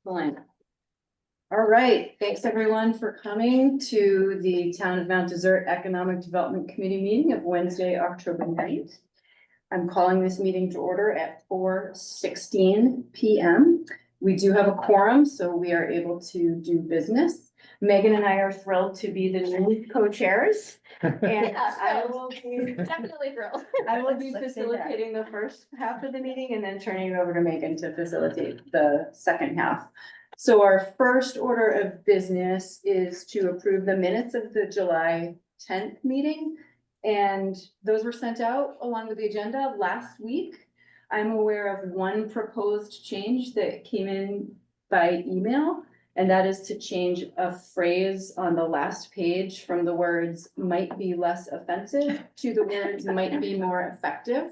Excellent. All right, thanks everyone for coming to the Town of Mount Desert Economic Development Committee meeting of Wednesday, October 9th. I'm calling this meeting to order at 4:16 p.m. We do have a quorum, so we are able to do business. Megan and I are thrilled to be the new co-chairs. And I will be Definitely thrilled. I will be facilitating the first half of the meeting and then turning it over to Megan to facilitate the second half. So our first order of business is to approve the minutes of the July 10th meeting. And those were sent out along with the agenda last week. I'm aware of one proposed change that came in by email, and that is to change a phrase on the last page from the words "might be less offensive" to the words "might be more effective."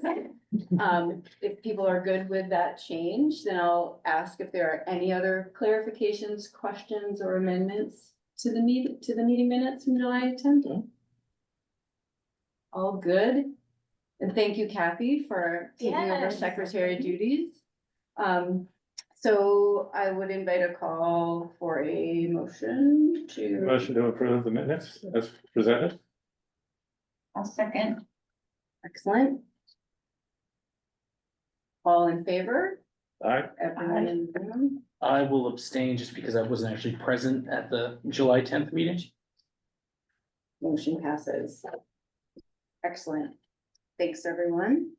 If people are good with that change, then I'll ask if there are any other clarifications, questions, or amendments to the meeting minutes from July 10th. All good. And thank you, Kathy, for taking over Yes. secretary duties. So I would invite a call for a motion to. Motion to approve the minutes as presented. I'll second. Excellent. All in favor? Aye. Everyone in the room? I will abstain just because I wasn't actually present at the July 10th meeting. Motion passes. Excellent. Thanks, everyone.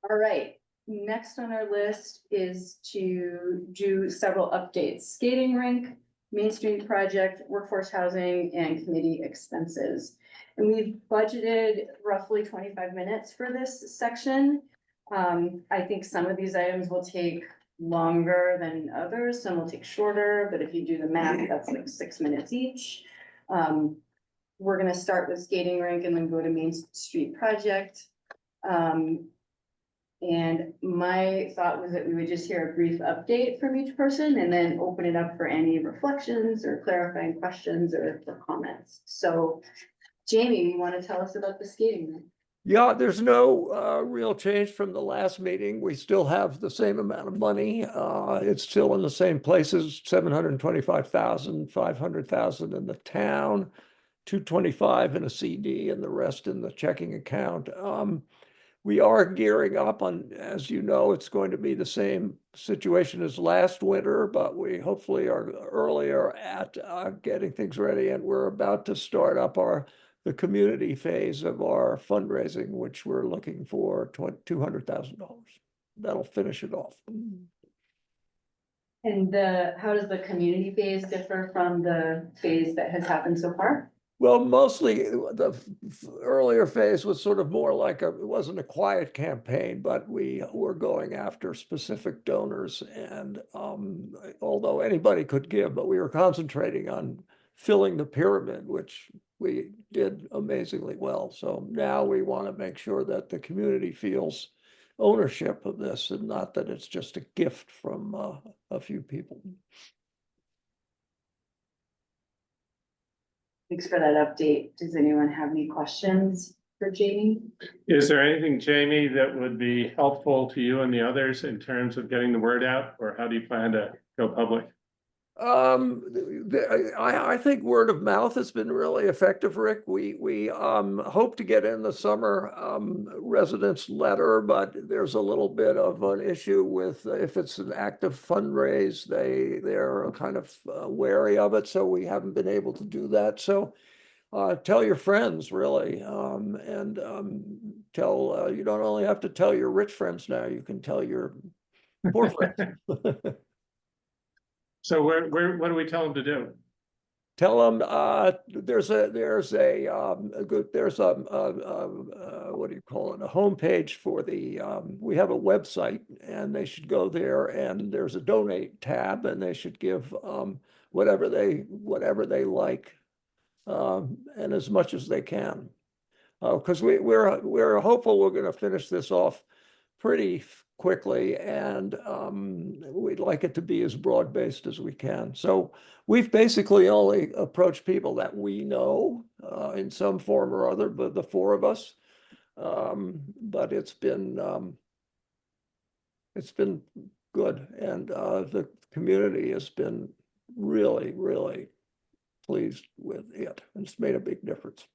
All right, next on our list is to do several updates: skating rink, Main Street project, workforce housing, and committee expenses. And we've budgeted roughly 25 minutes for this section. I think some of these items will take longer than others, some will take shorter, but if you do the math, that's like 6 minutes each. We're gonna start with skating rink and then go to Main Street project. And my thought was that we would just hear a brief update from each person and then open it up for any reflections or clarifying questions or for comments. So Jamie, you wanna tell us about the skating rink? Yeah, there's no real change from the last meeting. We still have the same amount of money. It's still in the same places, 725,000, 500,000 in the town, 225 in a CD and the rest in the checking account. We are gearing up on, as you know, it's going to be the same situation as last winter, but we hopefully are earlier at getting things ready, and we're about to start up the community phase of our fundraising, which we're looking for $200,000. That'll finish it off. And how does the community phase differ from the phase that has happened so far? Well, mostly the earlier phase was sort of more like it wasn't a quiet campaign, but we were going after specific donors. And although anybody could give, but we were concentrating on filling the pyramid, which we did amazingly well. So now we want to make sure that the community feels ownership of this and not that it's just a gift from a few people. Thanks for that update. Does anyone have any questions for Jamie? Is there anything, Jamie, that would be helpful to you and the others in terms of getting the word out, or how do you plan to go public? I think word of mouth has been really effective, Rick. We hope to get in the summer residents letter, but there's a little bit of an issue with if it's an active fundraise, they're kind of wary of it, so we haven't been able to do that. So tell your friends, really, and tell you don't only have to tell your rich friends now, you can tell your poor friends. So what do we tell them to do? Tell them there's a what do you call it? A homepage for the we have a website, and they should go there, and there's a donate tab, and they should give whatever they like, and as much as they can, because we're hopeful we're going to finish this off pretty quickly, and we'd like it to be as broad-based as we can. So we've basically only approached people that we know in some form or other, but the four of us. But it's been it's been good, and the community has been really, really pleased with it. It's made a big difference.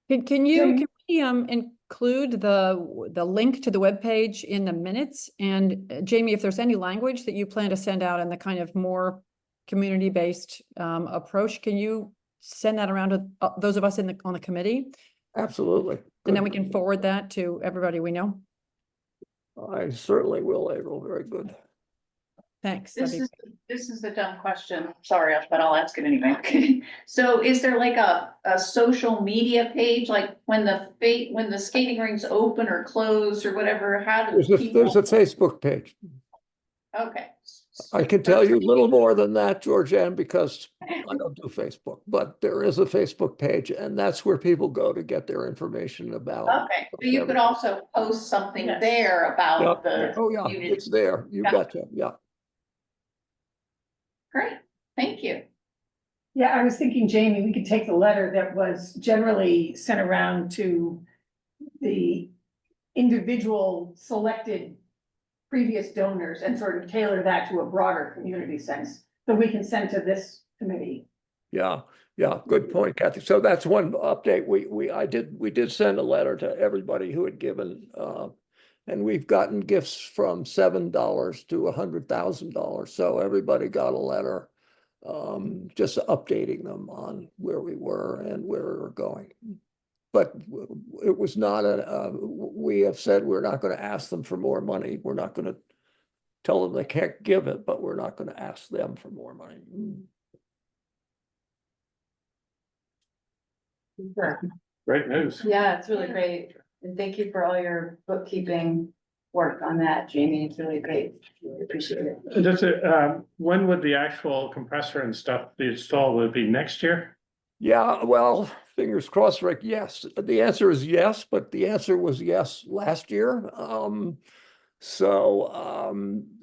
Can we include the link to the webpage in the minutes? And Jamie, if there's any language that you plan to send out in the kind of more community-based approach, can you send that around to those of us on the committee? Absolutely. And then we Good. can forward that to everybody we know. I certainly will, April. Very good. Thanks. This is a dumb question, sorry, but I'll ask it anyway. So is there like a social media page, like when the skating rinks open or close or whatever, how do There's people? a Facebook page. Okay. I can tell you a little more than that, Georgianne, because I don't do Facebook, but there is a Facebook page, and that's where people go to get their information about. Okay, so you could also post something Yes. there about the. Oh, yeah, community. it's there. You Yeah. betcha. Yeah. Great, thank you. Yeah, I was thinking, Jamie, we could take the letter that was generally sent around to the individual selected previous donors and sort of tailor that to a broader community sense that we can send to this committee. Yeah, yeah, good point, Kathy. So that's one update. We did send a letter to everybody who had given, and we've gotten gifts from $7 to $100,000. So everybody got a letter, just updating them on where we were and where we were going. But it was not we have said we're not going to ask them for more money. We're not going to tell them they can't give it, but we're not going to ask them for more money. Great news. Yeah, it's really great. And thank you for all your bookkeeping work on that, Jamie. It's really great. Really appreciate it. And does it, when would the actual compressor and stuff be installed? Would it be next year? Yeah, well, fingers crossed, Rick. Yes, the answer is yes, but the answer was yes last year.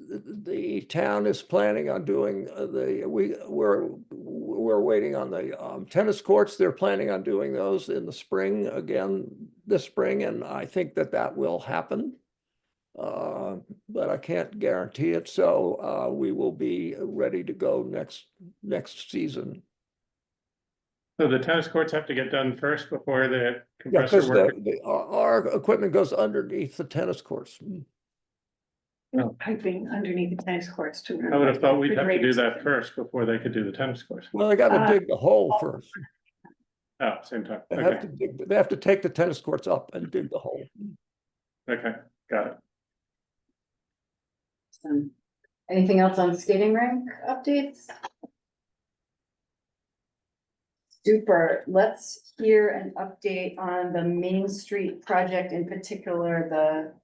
The town is planning on doing we're waiting on the tennis courts. They're planning on doing those in the spring again this spring, and I think that will happen. But I can't guarantee it. So we will be ready to go next season. So the tennis courts have to get done first before the Yeah, compressor because work? our equipment goes underneath the tennis courts. Piping underneath the tennis courts too. I would have thought we'd have to do that first before they could do the tennis courts. Well, they got to dig the hole first. Oh, same time. They have Okay, to dig, they have to take the tennis courts up and dig the hole. okay, got it. Anything else on skating rink updates? Super. Let's hear an update on the Main Street project, in particular,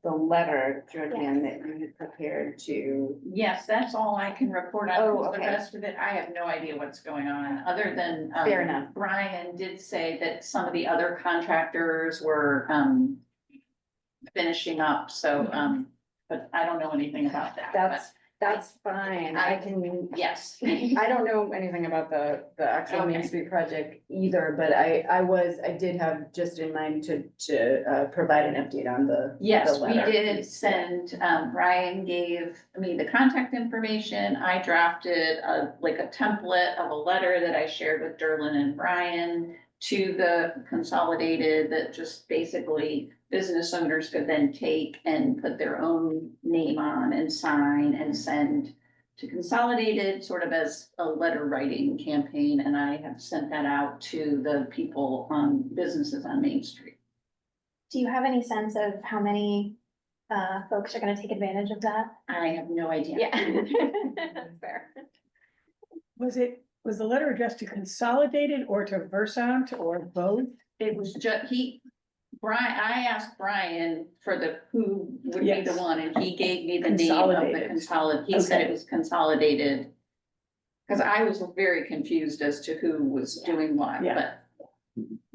the letter, Georgianne, that you had prepared to. Yes, that's all I can report on. Oh, 'Cause the okay. rest of it, I have no idea what's going on, other than. Fair enough. Brian did say that some of the other contractors were, finishing up, so, but I don't know anything about that. That's fine. I can, But yes. I don't know anything about the actual Main Okay. Street project either, but I did have just in mind to provide an update on the. Yes, the we letter. did send, Brian gave me the contact information. I drafted like a template of a letter that I shared with Derlin and Brian to the consolidated, that just basically business owners could then take and put their own name on and sign and send to consolidated, sort of as a letter writing campaign. And I have sent that out to the people on businesses on Main Street. Do you have any sense of how many folks are gonna take advantage of that? I have no idea. Yeah. That's fair. Was the letter addressed to Consolidated or to Versant or both? It was Brian, I asked Brian for who would be the Yes. one, and he gave me the name of the Consolidated. consolidated, he said Okay. it was Consolidated. Cause I was very confused as to who was doing what, Yeah. but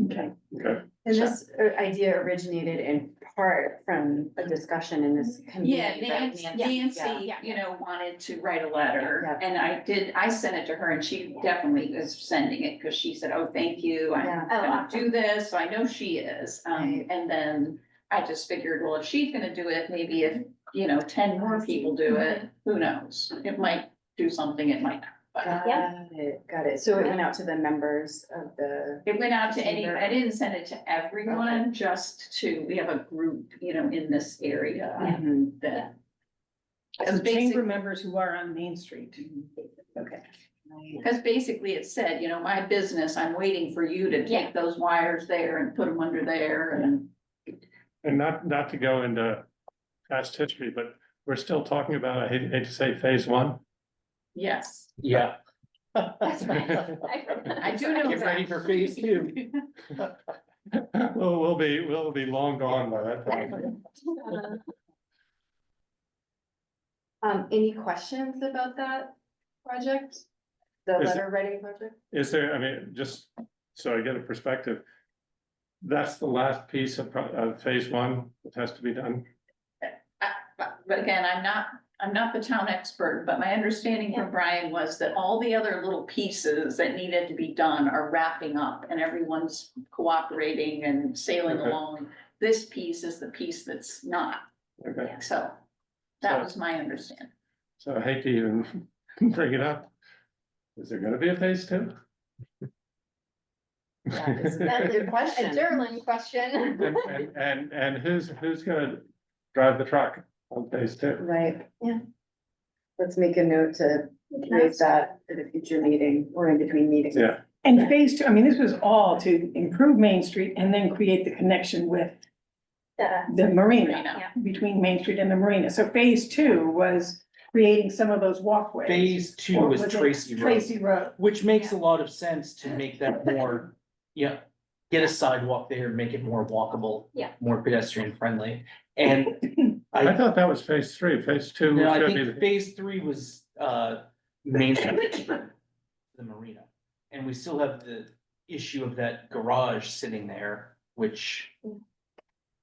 Okay. Okay, And this idea originated in part from a discussion in this community. yeah, right, Nancy, Yeah. you know, wanted to write a letter. Yeah. And I sent it to her, and she definitely is sending it, cause she said, oh, thank you, I'm Yeah. Oh, gonna awesome. do this, so I know she is. Right. And then I just figured, well, if she's gonna do it, maybe if you know, 10 more people do it, who knows? It might do something, it might not. But Got it. So it went out to the members of the. it went out to any, Chamber. I didn't send it to everyone, just to, we have a group, you know, in this area Mhm. that. As Because chamber members who are on Main Street. Okay. Because basically it said, you know, my business, I'm waiting for you to Yeah. take those wires there and put them under there and. And not to go into past history, but we're still talking about, I hate to say phase one. Yes, Yeah. I do know. Get ready that. for phase two. Well, we'll be long gone by that time. Any questions about that project? The Is- letter writing project? Is there, I mean, just so I get a perspective. That's the last piece of phase one that has to be done. But again, I'm not the town expert, but my understanding from Brian was that all the other little pieces that needed to be done are wrapping up and everyone's cooperating and sailing Okay. along. This piece is the piece that's not, Okay, so that was my understanding. so I hate to even bring it up. Is there gonna be a phase two? That's a good question. A Derlin question. And who's gonna drive the truck on phase two? Right, yeah. Let's make a note to raise that at a future meeting or in between meetings. Yeah, And phase two, I mean, this was all to improve Main Street and then create the connection with the marina, Marina. between Main Street and the marina. So phase two was creating some of those walkways. Phase two Or was it Tracy Road, Tracy Road. which makes a lot of sense to make that more, yeah. Get a sidewalk there, make it more walkable. Yeah. More pedestrian friendly, and I I, thought that was phase three, phase two. no, I should think be- phase three was, Main Street, the marina. And we still have the issue of that garage sitting there, which,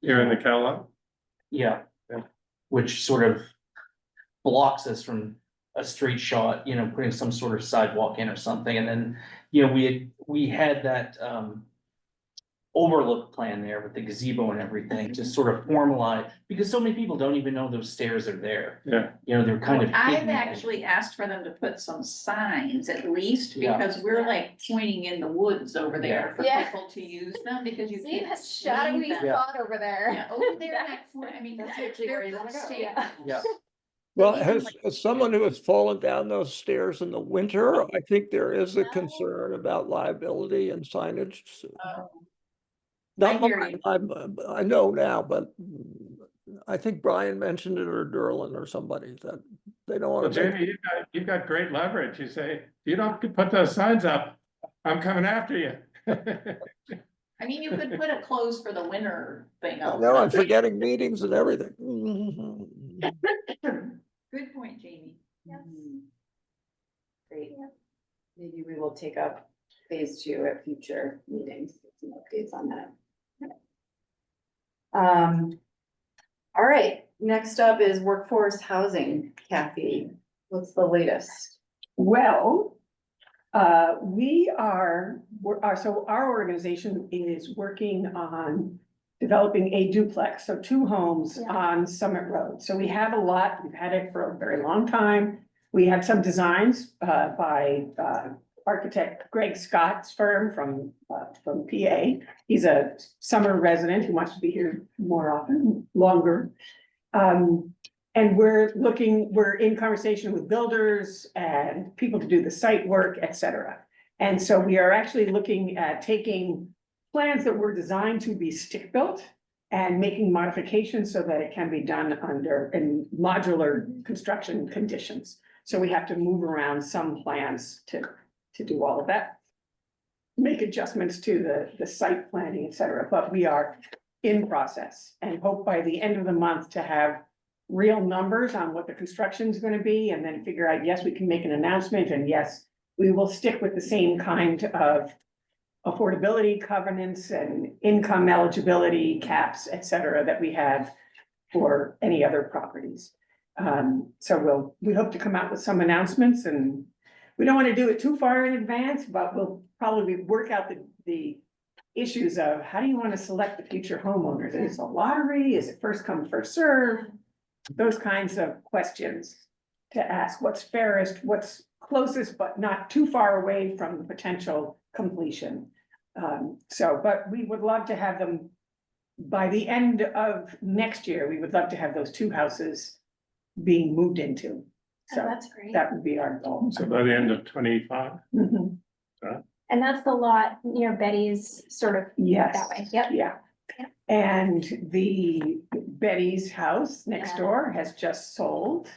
Here in the Cal lot. yeah. Yeah. Which sort of blocks us from a straight shot, you know, putting some sort of sidewalk in or something, and then, you know, we had that, overlook plan there with the gazebo and everything to sort of formalize, because so many people don't even know those stairs are there. Yeah, You know, they're kind of I've hidden. actually asked for them to put some signs at least, Yeah. because we're like pointing in the woods over there for Yeah. people to use them, because you See can't that see shadowy them. spot over there? Yeah, over there, in that corner, I mean, That's they're actually where you wanna go. stairs. Yeah. Well, even as someone who has fallen down those stairs in the winter, I think there is a No. concern about liability and signage. Oh. Not hear mine, you. I know now, but I think Brian mentioned it or Derlin or somebody that they don't well, want to make. Jamie, you've got great leverage. You say, you don't put those signs up, I'm coming after you. I mean, you could put a close for the winter thing out. No, I'm forgetting meetings and everything. Good point, Jamie. Mhm. Great. Maybe we will take up phase two at future meetings, get some updates on that. All right, next up is workforce housing. Kathy, what's the latest? Well, so our organization is working on developing a duplex, so 2 homes Yeah. on Summit Road. So we have a lot, we've had it for a very long time. We have some designs, by, architect Greg Scott's firm from PA. He's a summer resident who wants to be here more often, longer. And we're in conversation with builders and people to do the site work, et cetera. And so we are actually looking at taking plans that were designed to be stick-built and making modifications so that it can be done in modular construction conditions. So we have to move around some plans to do all of that. Make adjustments to the site planning, et cetera, but we are in process and hope by the end of the month to have real numbers on what the construction is gonna be, and then figure out, yes, we can make an announcement, and yes, we will stick with the same kind of affordability covenants and income eligibility caps, et cetera, that we have for any other properties. So we hope to come out with some announcements, and we don't want to do it too far in advance, but we'll probably work out the issues of how do you want to select the future homeowners? Is it a lottery? Is it first come, first serve? those kinds of questions to ask, what's fairest, what's closest, but not too far away from the potential completion. But we would love to have them, by the end of next year, we would love to have those two houses being moved into. Oh, So that's great. that would be our goal. So by the end of 25. Mhm. And that's the lot near Betty's, sort of Yes. that way, yep. Yeah. Yep. And the Betty's house next Yeah. door has just sold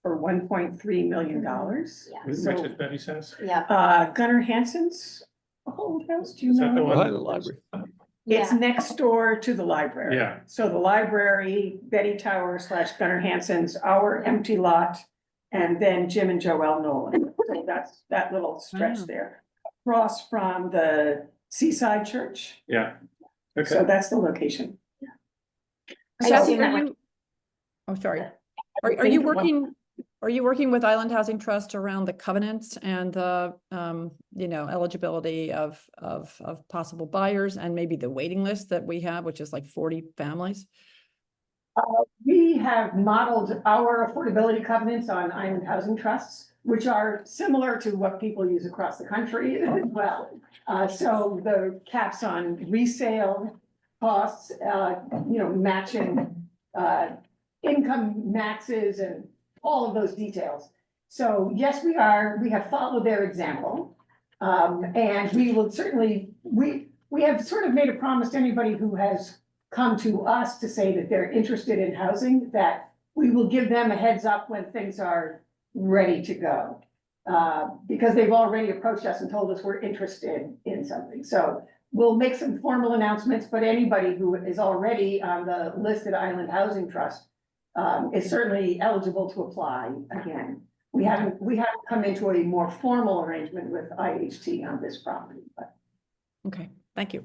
for $1.3 million. Yeah. Which So, is Betty's house? Yeah, Gunnar Hansen's old house, do you Is that the know? one? Behind the library. It's yeah, next door to the library. Yeah. So the library, Betty Tower / Gunnar Hansen's, our empty lot, and then Jim and Joelle Nolan. So that's that little stretch Wow. there. Across from the Seaside Church. Yeah. So Okay. that's the location. I Kathy, assume are that would- you? Oh, sorry. I Are you think working with Island Housing Trust around the covenants and the, eligibility of possible buyers and maybe the waiting list that we have, which is like 40 families? We have modeled our affordability covenants on Island Housing Trusts, which are similar to what people use across the country as well. So the caps on resale costs, matching, income maxes and all of those details. So yes, we have followed their example. And we will certainly, we have sort of made a promise to anybody who has come to us to say that they're interested in housing, that we will give them a heads up when things are ready to go. Because they've already approached us and told us we're interested in something. So we'll make some formal announcements, but anybody who is already on the listed Island Housing Trust is certainly eligible to apply again. We haven't come into a more formal arrangement with IHT on this property, but. Okay, thank you.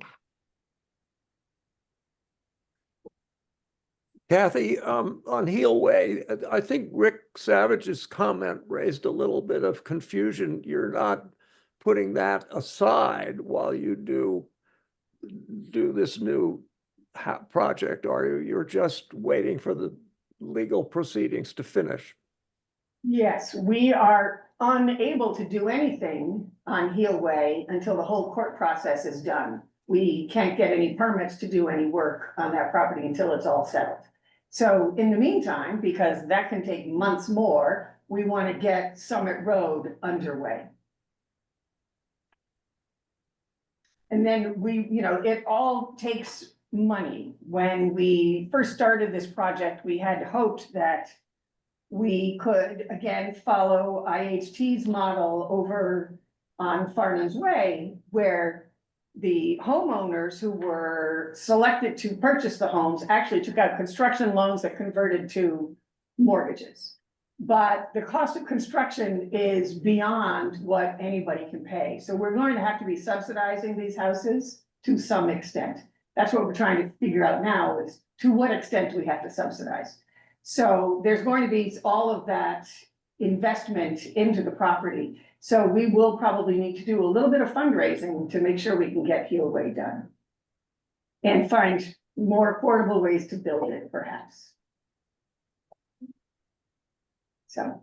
Kathy, on Heel Way, I think Rick Savage's comment raised a little bit of confusion. You're not putting that aside while you do this new project, are you? You're just waiting for the legal proceedings to finish. Yes, we are unable to do anything on Heel Way until the whole court process is done. We can't get any permits to do any work on that property until it's all settled. So in the meantime, because that can take months more, we want to get Summit Road underway. And then it all takes money. When we first started this project, we had hoped that we could, again, follow IHT's model over on Farnham's Way, where the homeowners who were selected to purchase the homes actually took out construction loans that converted to mortgages. But the cost of construction is beyond what anybody can pay. So we're going to have to be subsidizing these houses to some extent. That's what we're trying to figure out now, is to what extent we have to subsidize. So there's going to be all of that investment into the property. So we will probably need to do a little bit of fundraising to make sure we can get Heel Way done. And find more affordable ways to build it, perhaps. So,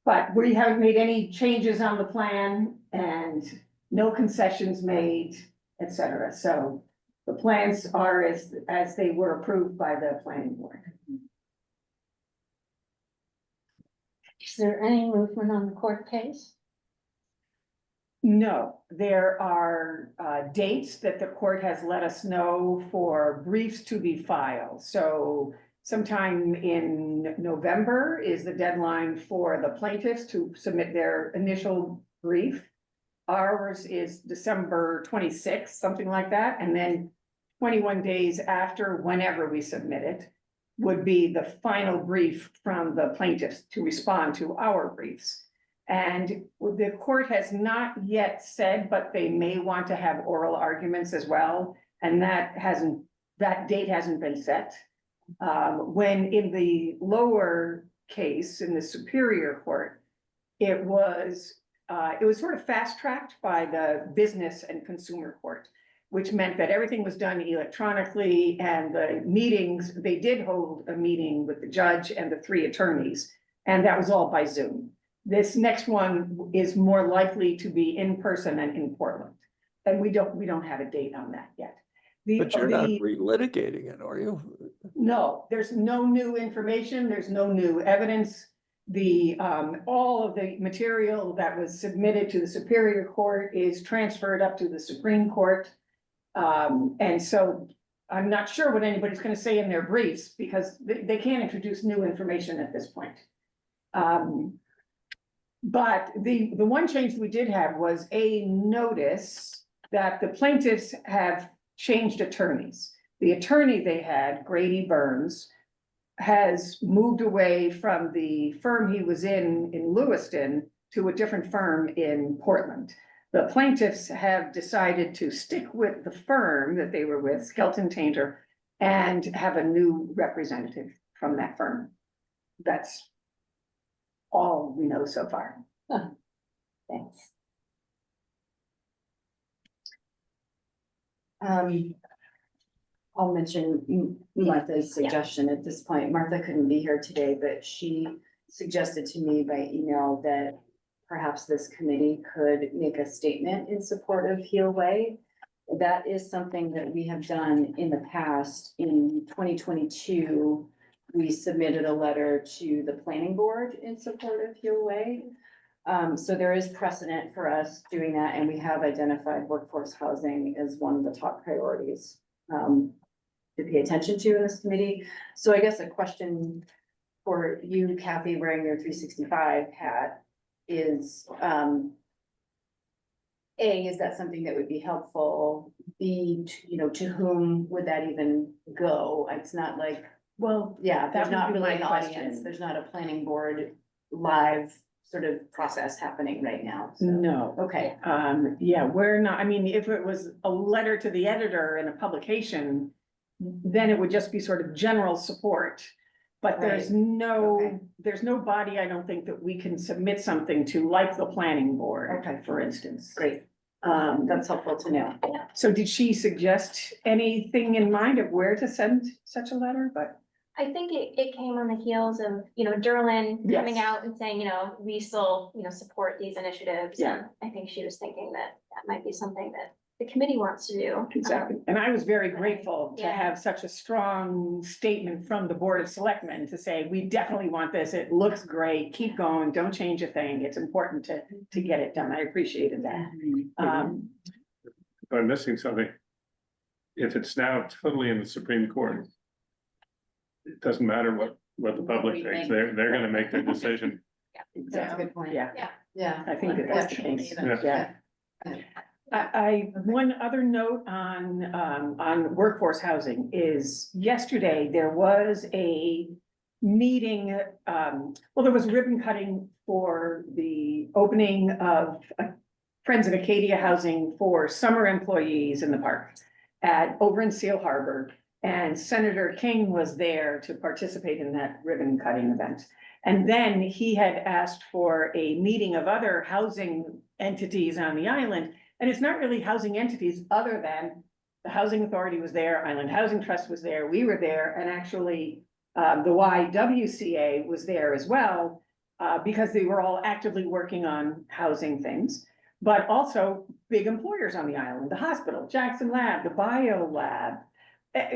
but we haven't made any changes on the plan and no concessions made, etc. So the plans are as they were approved by the planning board. Is there any movement on the court case? No, there are dates that the court has let us know for briefs to be filed. So sometime in November is the deadline for the plaintiffs to submit their initial brief. Ours is December 26th, something like that. And then 21 days after, whenever we submit it, would be the final brief from the plaintiffs to respond to our briefs. And the court has not yet said, but they may want to have oral arguments as well. And that date hasn't been set. When in the lower case, in the Superior Court, it was sort of fast-tracked by the Business and Consumer Court. which meant that everything was done electronically, and the meetings, they did hold a meeting with the judge and the 3 attorneys, and that was all by Zoom. This next one is more likely to be in person and in Portland, and we don't have a date on that yet. But you're not relitigating it, are you? No, there's no new information, there's no new evidence. All of the material that was submitted to the Superior Court is transferred up to the Supreme Court. And so I'm not sure what anybody's gonna say in their briefs, because they can't introduce new information at this point. But the one change we did have was a notice that the plaintiffs have changed attorneys. The attorney they had, Grady Burns, has moved away from the firm he was in Lewiston to a different firm in Portland. The plaintiffs have decided to stick with the firm that they were with, Skelton Tainter, and have a new representative from that firm. That's all we know so far. Thanks. I'll mention Martha's suggestion at this point. Martha couldn't be here today, but she suggested to me by email that perhaps this committee could make a statement in support of Heal Way. That is something that we have done in the past. In 2022, we submitted a letter to the planning board in support of Heal Way. So there is precedent for us doing that, and we have identified workforce housing as one of the top priorities to pay attention to in this committee. So I guess a question for you, Kathy, wearing your 365 hat is, A, is that something that would be helpful? B, to whom would that even go? It's not like, Well, yeah, there's that not would be really my an audience. question. There's not a planning board live sort of process happening right now. So, no. okay, Yeah, we're not, I mean, if it was a letter to the editor in a publication, then it would just be sort of general support. But there's Okay. there's no body, I don't think, that we can submit something to, like the planning board, Okay. for instance. great. That's helpful to know. So did she suggest anything in mind of where to send such a letter? But I think it came on the heels of, Derlin coming Yes. out and saying, we still, support these initiatives. Yeah. And I think she was thinking that might be something that the committee wants to do. exactly, and I was very grateful to Yeah. have such a strong statement from the Board of Selectmen to say, we definitely want this. It looks great. Keep going. Don't change a thing. It's important to get it done. I appreciated that. If I'm missing something. If it's now totally in the Supreme Court. It doesn't matter what the public We thinks, make. they're gonna make their decision. That's a good point. Yeah, Yeah. I think that's the case. Yeah. I, one other note on workforce housing is yesterday, there was a meeting, well, there was ribbon cutting for the opening of Friends of Acadia Housing for summer employees in the park over in Seal Harbor. And Senator King was there to participate in that ribbon cutting event. And then he had asked for a meeting of other housing entities on the island. And it's not really housing entities other than the Housing Authority was there, Island Housing Trust was there, we were there, and actually the YWCA was there as well, because they were all actively working on housing things. But also big employers on the island, the hospital, Jackson Lab, the Bio Lab.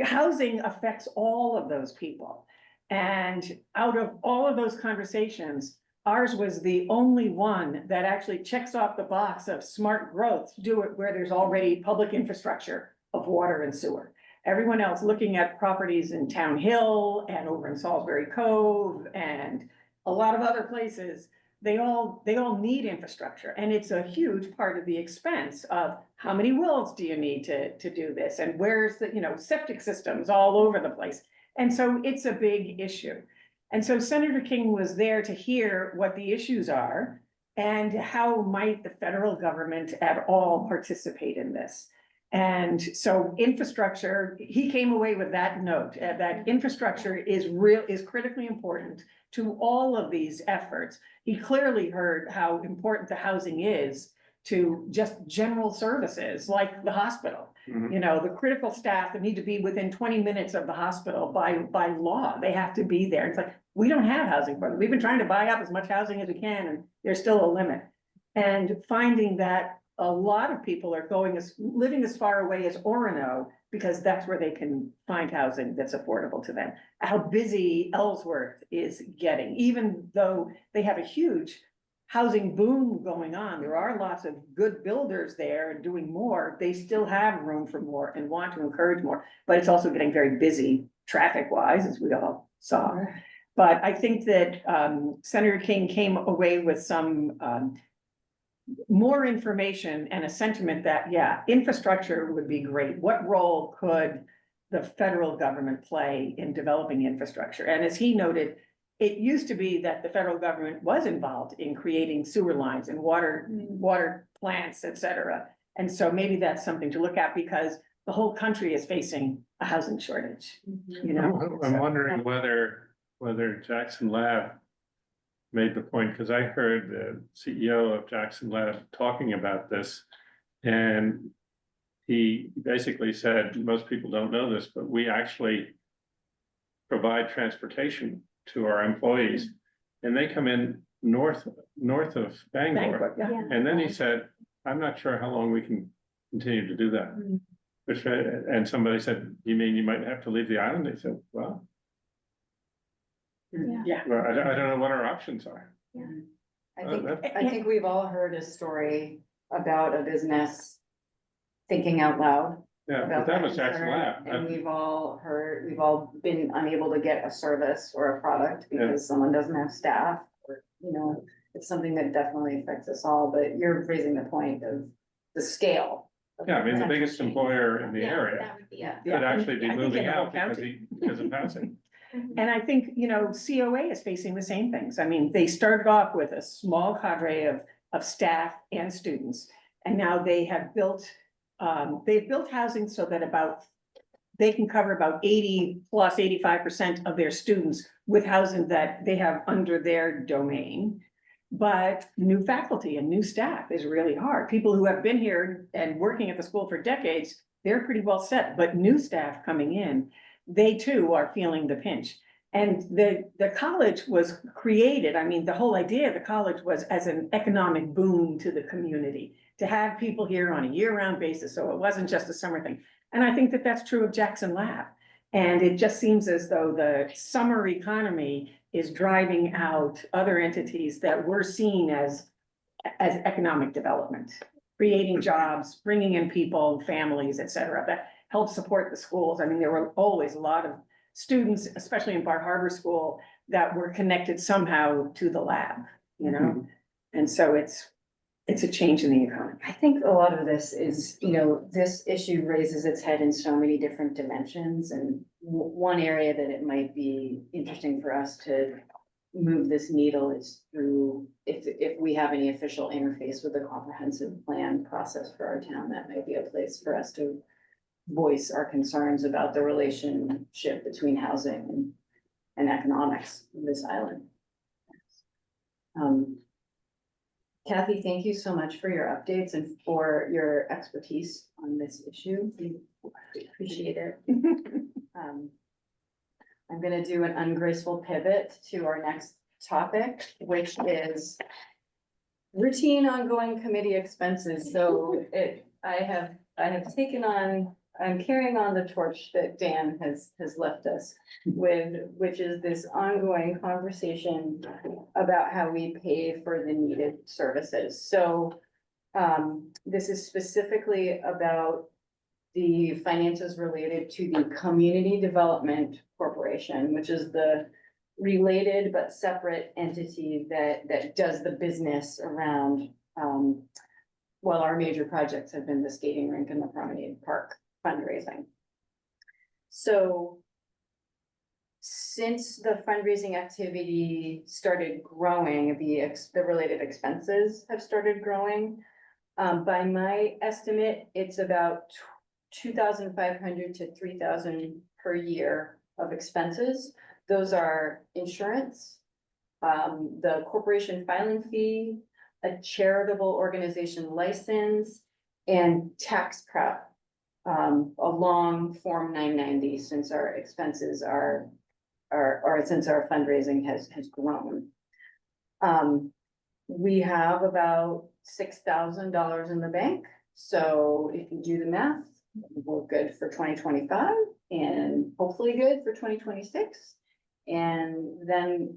Housing affects all of those people. And out of all of those conversations, ours was the only one that actually checks off the box of smart growth, do it where there's already public infrastructure of water and sewer. Everyone else looking at properties in Town Hill and over in Salisbury Cove and a lot of other places, they all need infrastructure, and it's a huge part of the expense of how many wells do you need to do this, and where's the, septic systems all over the place. And so it's a big issue. And so Senator King was there to hear what the issues are and how might the federal government at all participate in this. And so infrastructure, he came away with that note, that infrastructure is critically important to all of these efforts. He clearly heard how important the housing is to just general services like the hospital. Mhm. You know, the critical staff that need to be within 20 minutes of the hospital by law, they have to be there. It's like, we don't have housing for them. We've been trying to buy up as much housing as we can, and there's still a limit. And finding that a lot of people are living as far away as Orono, because that's where they can find housing that's affordable to them. How busy Ellsworth is getting, even though they have a huge housing boom going on. There are lots of good builders there and doing more. They still have room for more and want to encourage more, but it's also getting very busy traffic wise, as we all saw. But I think that Senator King came away with some more information and a sentiment that, yeah, infrastructure would be great. What role could the federal government play in developing infrastructure? And as he noted, it used to be that the federal government was involved in creating sewer lines and water plants, et cetera. And so maybe that's something to look at, because the whole country is facing a housing shortage, you know? I'm wondering whether Jackson Lab made the point, because I heard the CEO of Jackson Lab talking about this. And he basically said, most people don't know this, but we actually provide transportation to our employees, and they come in north of Bangor. Yeah. And then he said, I'm not sure how long we can continue to do that. Which, and somebody said, you mean you might have to leave the island? They said, well, Yeah. I don't know what our options are. I think we've all heard a story about a business thinking out loud. Yeah, but About that was Jackson concern, Lab. and we've all been unable to get a service or a product because someone doesn't have staff, or, you know, it's something that definitely affects us all, but you're raising the point of the scale. of Yeah, I mean, the potential biggest change. employer in the Yeah, area that would be a. could actually be I think in moving the whole out because county. because of housing. And I think, you know, COA is facing the same things. I mean, they started off with a small cadre of staff and students. And now they've built housing so that they can cover about 85% of their students with housing that they have under their domain. But new faculty and new staff is really hard. People who have been here and working at the school for decades, they're pretty well set, but new staff coming in, they too are feeling the pinch. And the college was created, I mean, the whole idea of the college was as an economic boon to the community, to have people here on a year-round basis, so it wasn't just a summer thing. And I think that that's true of Jackson Lab. And it just seems as though the summer economy is driving out other entities that we're seeing as economic development, creating jobs, bringing in people, families, et cetera, that help support the schools. I mean, there were always a lot of students, especially in Bar Harbor School, that were connected somehow to the lab, you know? And so it's a change in the economy. I think a lot of this is, you know, this issue raises its head in so many different dimensions, and one area that it might be interesting for us to move this needle is through, if we have any official interface with the comprehensive plan process for our town, that might be a place for us to voice our concerns about the relationship between housing and economics in this island. Kathy, thank you so much for your updates and for your expertise on this issue. We appreciate it. I'm gonna do an ungraceful pivot to our next topic, which is routine ongoing committee expenses. So I have taken on, I'm carrying on the torch that Dan has left us with, which is this ongoing conversation about how we pay for the needed services. So this is specifically about the finances related to the Community Development Corporation, which is the related but separate entity that does the business around, well, our major projects have been the skating rink and the Promenade Park fundraising. So since the fundraising activity started growing, the related expenses have started growing. By my estimate, it's about 2,500 to 3,000 per year of expenses. Those are insurance, the corporation filing fee, a charitable organization license, and tax prep. Along Form 990, since our expenses are, or since our fundraising has grown. We have about $6,000 in the bank, so if you do the math, we're good for 2025 and hopefully good for 2026. And then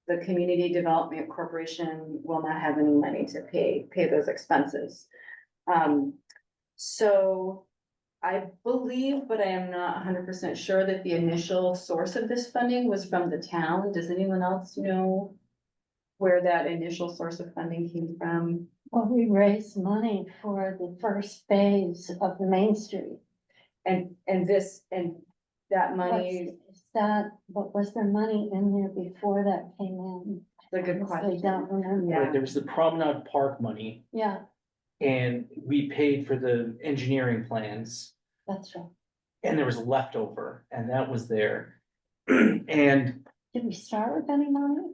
the Community Development Corporation will not have any money to pay those expenses. So I believe, but I am not 100% sure, that the initial source of this funding was from the town. Does anyone else know where that initial source of funding came from? Well, we raised money for the first phase of the Main Street. And that money, Is that, but was there money in there before that came in? the good I question. don't remember. Yeah. There was the Promenade Park money, Yeah, and we paid for the engineering plans, that's right. and there was a leftover, and that was there. And, Did we start with any money?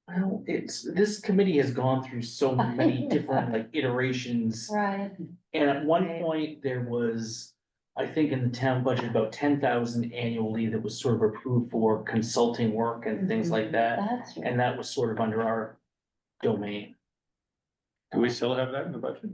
well, this committee has gone through so many different like iterations. Right, And at one Right. point, there was, I think in the town budget, about 10,000 annually that was sort of approved for consulting work and things like that. that's right. And that was sort of under our domain. Do we still have that in the budget?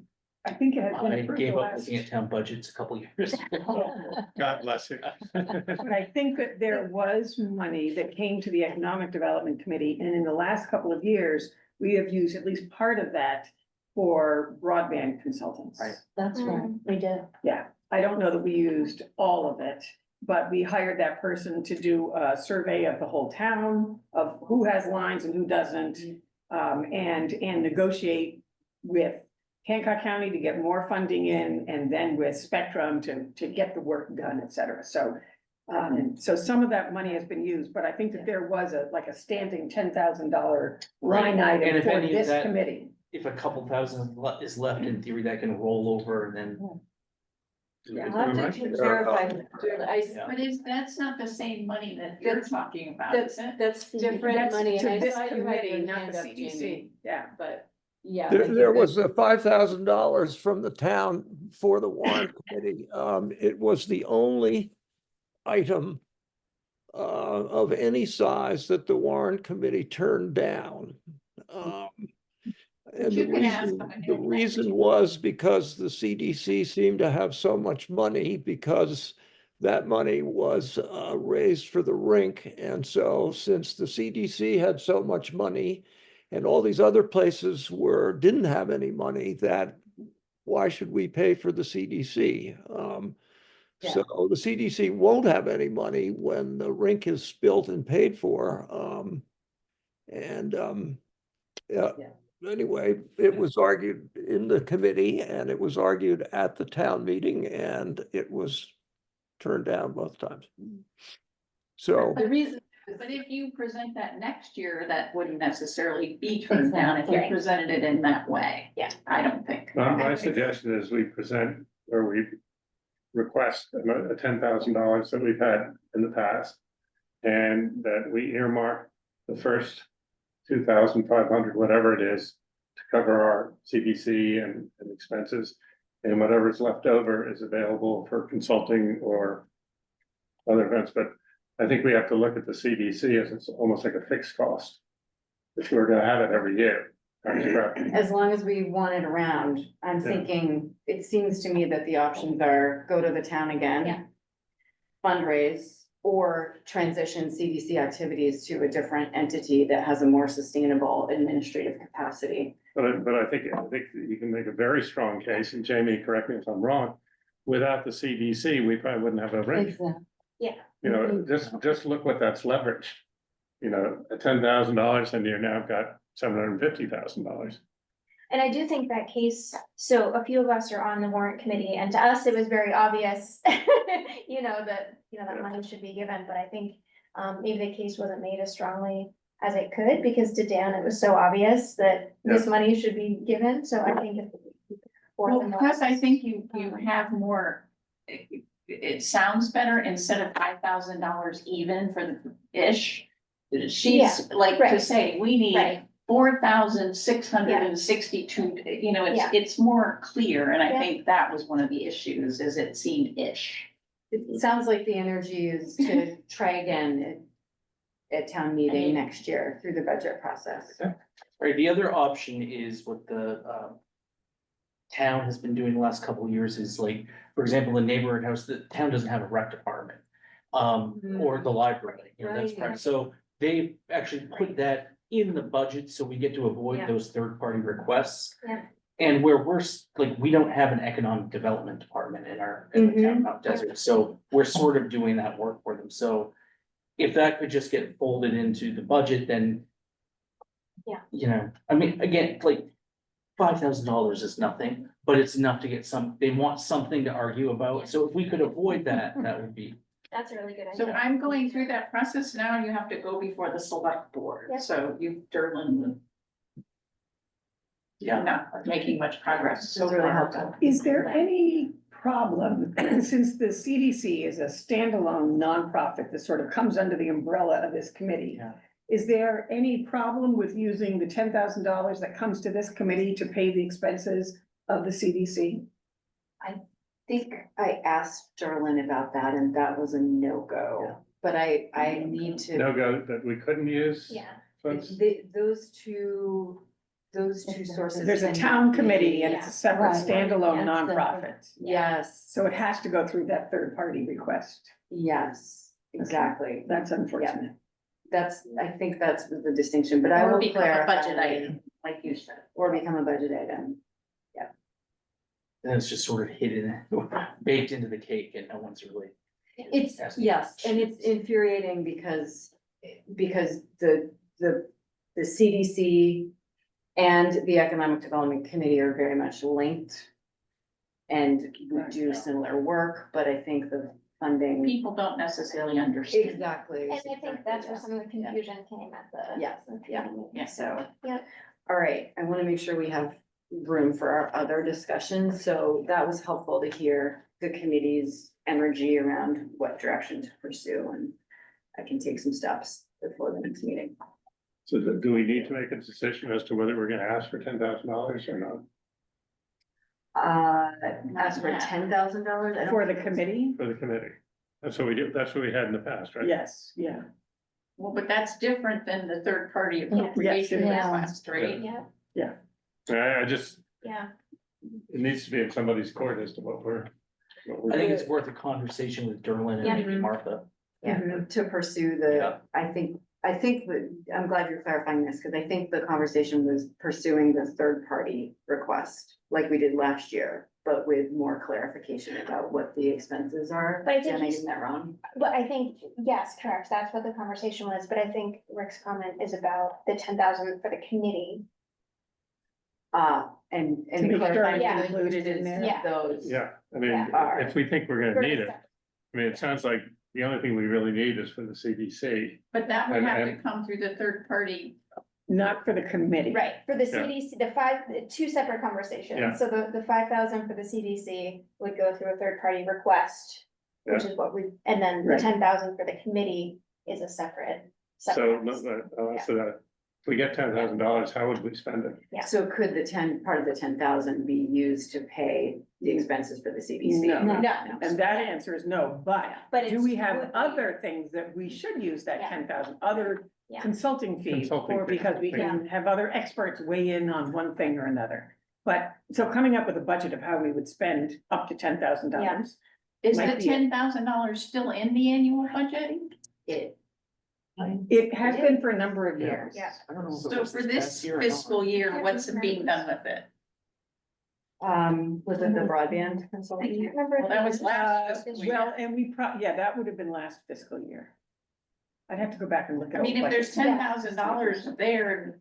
I think it had been I approved gave the up last. looking at town budgets a couple years ago. God bless you. But I think that there was money that came to the Economic Development Committee, and in the last couple of years, we have used at least part of that for broadband consultants. Right. That's right, we did. Yeah, I don't know that we used all of it, but we hired that person to do a survey of the whole town, of who has lines and who doesn't. And negotiate with Hancock County to get more funding in, and then with Spectrum to get the work done, et cetera. So, so some of that money has been used, but I think that there was like a standing $10,000 line And item if for any of this that- committee. If a couple thousand is left, in theory, that can roll over and then. Yeah, I'll have to verify. I, But that's not the same money that you're talking about, is it? that's different That's money. to and I this saw you had committee, your not hand the up, CDC. Jamie, Yeah. but yeah. There, like there the- was a $5,000 from the town for the warrant committee. It was the only item of any size that the warrant committee turned down. And You can ask them the again. reason was because the CDC seemed to have so much money, because that money was raised for the rink. And so since the CDC had so much money and all these other places didn't have any money, that why should we pay for the CDC? Yeah. So the CDC won't have any money when the rink is built and paid for. Yeah. Anyway, it was argued in the committee and it was argued at the town meeting, and it was turned down both times. So, The reason, But if you present that next year, that wouldn't necessarily be turned down if you Exactly. presented it in that way. Yeah. I don't think. My suggestion is we present, or we request $10,000 that we've had in the past. And that we earmark the first 2,500, whatever it is, to cover our CDC and expenses. And whatever's left over is available for consulting or other events. But I think we have to look at the CDC as it's almost like a fixed cost. If we're gonna have it every year. as long as we want it around, I'm Yeah. thinking, it seems to me that the options are go to the town again. Yeah. Fundraise or transition CDC activities to a different entity that has a more sustainable administrative capacity. But I think you can make a very strong case, and Jamie, correct me if I'm wrong, without the CDC, we probably wouldn't have a rink. Exactly. You know, just look what that's leveraged. You know, $10,000 and you now got $750,000. And I do think that case, so a few of us are on the warrant committee, and to us, it was very obvious, that money should be given, but I think maybe the case wasn't made as strongly as it could, because to Dan, it was so obvious that this money should be given, so I think if. Well, plus I think you have more, it sounds better instead of $5,000 even for the ish. She's like to right. say, we need Right. 4,662, you know, Yeah. it's more clear, and I Yeah. think that was one of the issues, is it seemed ish. It sounds like the energy is to try again at town meeting next year through the budget process. Right, the other option is what the town has been doing the last couple of years is like, for example, the neighborhood house, the town doesn't have a rec department. Or the library, you know, that's Right. part, so they actually put that in the budget, so we get to avoid Yeah. those third-party requests. Yeah. And where like, we don't have an economic development department in the town of Mount Desert, so we're sort of doing that work for them, so. If that could just get folded into the budget, then. Yeah. You know, I mean, again, like, $5,000 is nothing, but it's enough to get they want something to argue about, so if we could avoid that, that would be. That's a really good So idea. I'm going through that process now, you have to go before the select board, Yep. so you, Derlin, Yeah. not making much progress so That's really far. helpful. Is there any problem, since the CDC is a standalone nonprofit that sort of comes under the umbrella of this committee? Yeah. Is there any problem with using the $10,000 that comes to this committee to pay the expenses of the CDC? I think I asked Derlin about that and that was a no-go, but I need to. No go that we couldn't use. Yeah. Funds. Those two sources. There's a town committee and it's a separate Right. standalone That's nonprofit. Yes, So it has to go through that third-party request. yes, exactly. That's unfortunate. I think that's the distinction, but I Or will become a clarify. budget item, like you said. Or become a budget item. And it's just sort of hidden, baked into the cake and no one's really. It's, yes, and it's infuriating because the CDC and the Economic Development Committee are very much linked. And we do similar work, but I think the funding. People don't necessarily understand. Exactly. And I think that's where some of the confusion came at the. Yes, yeah, Yeah. so. Yeah. All right, I wanna make sure we have room for our other discussions, so that was helpful to hear the committee's energy around what direction to pursue, and I can take some steps before the next meeting. So do we need to make a decision as to whether we're gonna ask for $10,000 or not As for $10,000, For the committee? for the committee? That's what we do, that's what we had in the past, right? Yes, yeah. Well, but that's different than the third party appropriation is. request, right? Yeah, I just, yeah. it needs to be in somebody's court as to what we're. I think it's worth a conversation with Derlin and maybe Yeah. Martha. To pursue Yeah. I think that, I'm glad you're clarifying this, because I think the conversation was pursuing the third party request, like we did last year, but with more clarification about what the expenses are. But I think Am I he's- getting that wrong? But I think, yes, correct, that's what the conversation was, but I think Rick's comment is about the 10,000 for the committee. And To make sure clarifying it's the included in uses there. Yeah. those. Yeah, I mean, Yeah. if we think we're For gonna the need it, sep- I mean, it sounds like the only thing we really need is for the CDC. But that would have to And- come through the third party. Not for the committee. Right, for the Yeah. CDC, two separate Yeah. conversations, so the 5,000 for the CDC would go through a third party request. Which is what we, and then the Right. 10,000 for the committee is a separate. So, Yeah. so that, if we get $10,000, how would we spend it? Yeah. So could part of the 10,000 be used to pay the expenses for the CDC? No. No. And that answer is no, but But do it's we have would be- other things that we should use that Yeah. 10,000, other Yeah. consulting fees? Consulting Or fees, because we can have other experts weigh in on one thing or another. But, so coming up with a budget of how we would spend up to $10,000. Is Might the be it. $10,000 still in the annual budget? It has been for a number of years. Yeah. I don't know if it So was for this this past year or not. fiscal year, what's being done with it? Was it the broadband I consulting? can't remember. Well, that was last fiscal year. Well, and yeah, that would have been last fiscal year. I'd have to go back and look at. I mean, if what- there's $10,000 there and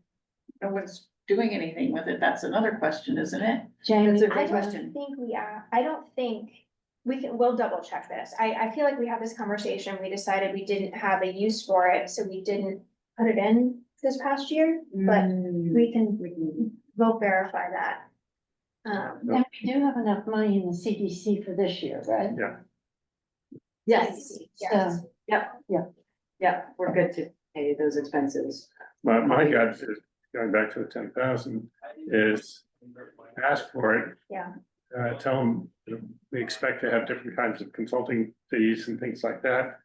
no one's doing anything with it, that's another question, isn't it? Jamie, That's a I great don't question. think we are, I don't think, we'll double check this. I feel like we had this conversation, we decided we didn't have a use for it, so we didn't put it in this past year, but we'll verify that. and we do have enough money in the CDC for this year, right? Yes, Yes. yep, we're good to pay those expenses. My gut is, going back to the 10,000, is ask for it. Yeah. Tell them, we expect to have different kinds of consulting fees and things like that.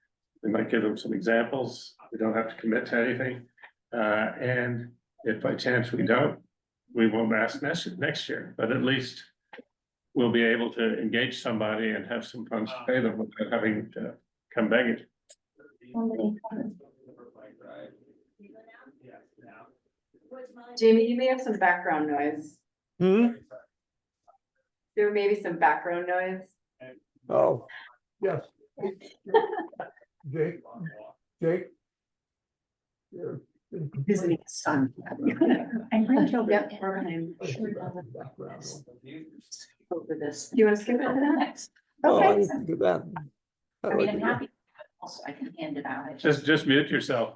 We might give them some examples. We don't have to commit to anything. And if by chance we don't, we won't ask next year, but at least we'll be able to engage somebody and have some funds to pay them without having to come begging. Jamie, you may have some background noise. Hmm? There may be some background noise. Oh, yes. Jake, Jake? You're Visiting his son. And grandchildren. Yep, we're behind. background. Over this. Do you want to skip it Go to to the that? next. Oh, I Okay. can do that. How I do mean, I I'm do that? happy, also I can hand it out. I Just mute yourself.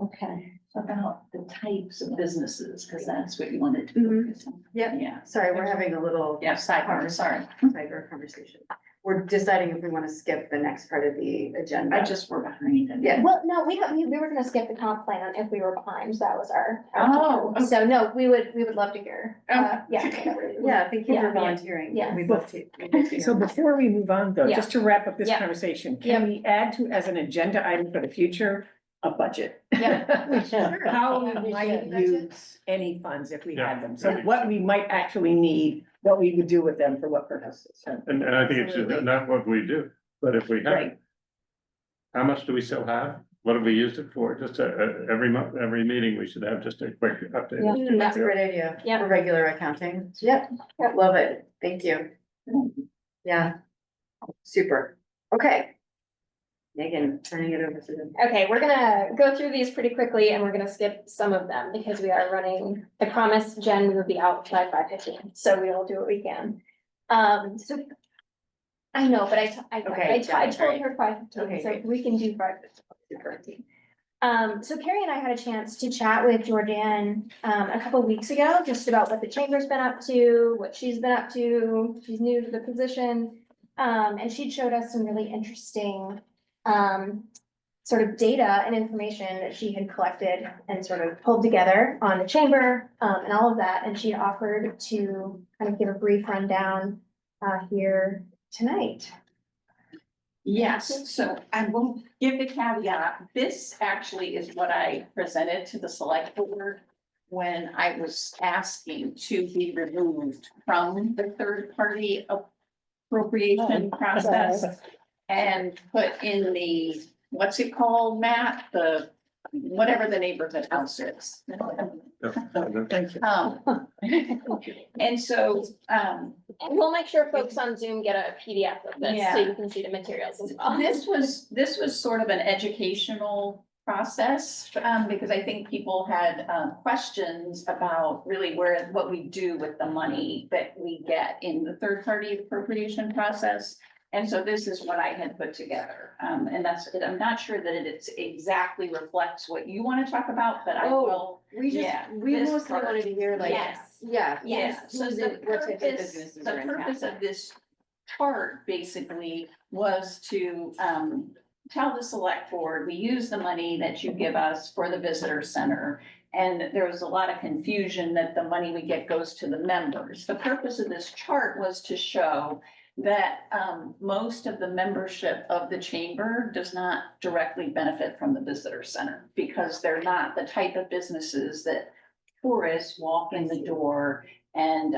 Okay. About the types of businesses, because that's what you wanted to Mhm. focus on. Yep. Yeah, Sorry, we're having a little yeah, sidebar, sorry. tiger conversation. We're deciding if we want to skip the next part of the agenda. I just were behind. and- Yeah. Well, no, we were gonna skip the comp plan if we were behind, so that was our. Oh, okay. So no, we would love to hear, yeah. Yeah, thank you Yeah, for yeah, volunteering. yeah. We'd love to. we'd love to So hear. before we move on though, Yeah. just to wrap up this Yeah. conversation, Yeah. can we add to, as an agenda item for the future, a budget? Yeah. We should. How Yeah, we we might should. use any funds if we had them, so Yeah. what we might actually need, what we would do with them for what purposes, so. And I think it's Absolutely. not what we do, but if we have, Right. how much do we still have? What have we used it for? Just every month, every meeting, we should have just a quick update. That's a great idea. Yeah. For regular accounting. Yep. Love it. Thank you. Yeah. Super. Okay. Megan, turning it over to them. Okay, we're gonna go through these pretty quickly and we're gonna skip some of them because we are running, I promised Jen we would be out by 5:15, so we will do what we can. So. I know, but Okay, I yeah, told great. her 5:15, Okay, so great. we can do 5:15. So Carrie and I had a chance to chat with Georgianne, a couple of weeks ago, just about what the chamber's been up to, what she's been up to. She's new to the position. And she showed us some really interesting, sort of data and information that she had collected and sort of pulled together on the chamber, and all of that. And she offered to kind of give a brief rundown, here tonight. Yes, so I will give the caveat, this actually is what I presented to the select board when I was asking to be removed from the third party appropriation process and put in the, what's it called, Matt? The, whatever the neighborhood house is. Thank you. And so, And we'll make sure folks on Zoom get a PDF of this, so Yeah. you can see the materials as well. this was sort of an educational process, because I think people had, questions about really what we do with the money that we get in the third party appropriation process. And so this is what I had put together, and that's it. I'm not sure that it exactly reflects what you want to talk about, but I Oh, will. We just, Yeah, we this mostly part. wanted to hear like, Yes. yeah. Yeah, so who's the in- what types of purpose, businesses the are in purpose town. of this chart basically was to, tell the select board, we use the money that you give us for the visitor center. And there was a lot of confusion that the money we get goes to the members. The purpose of this chart was to show that, most of the membership of the chamber does not directly benefit from the visitor center because they're not the type of businesses that tourists walk in the door and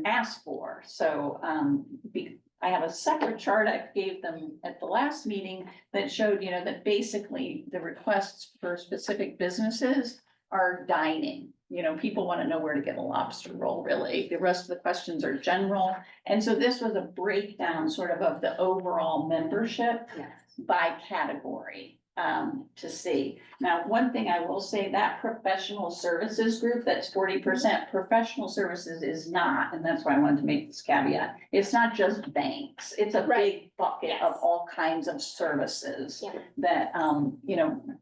ask for. So, I have a separate chart I gave them at the last meeting that showed, that basically the requests for specific businesses are dining. People want to know where to get a lobster roll, really. The rest of the questions are general. And so this was a breakdown sort of the overall membership Yes. by category, to see. Now, one thing I will say, that professional services group, that's 40%, professional services is not, and that's why I wanted to make this caveat. It's not just banks, it's a big bucket of Yes. all kinds of services Yeah. that,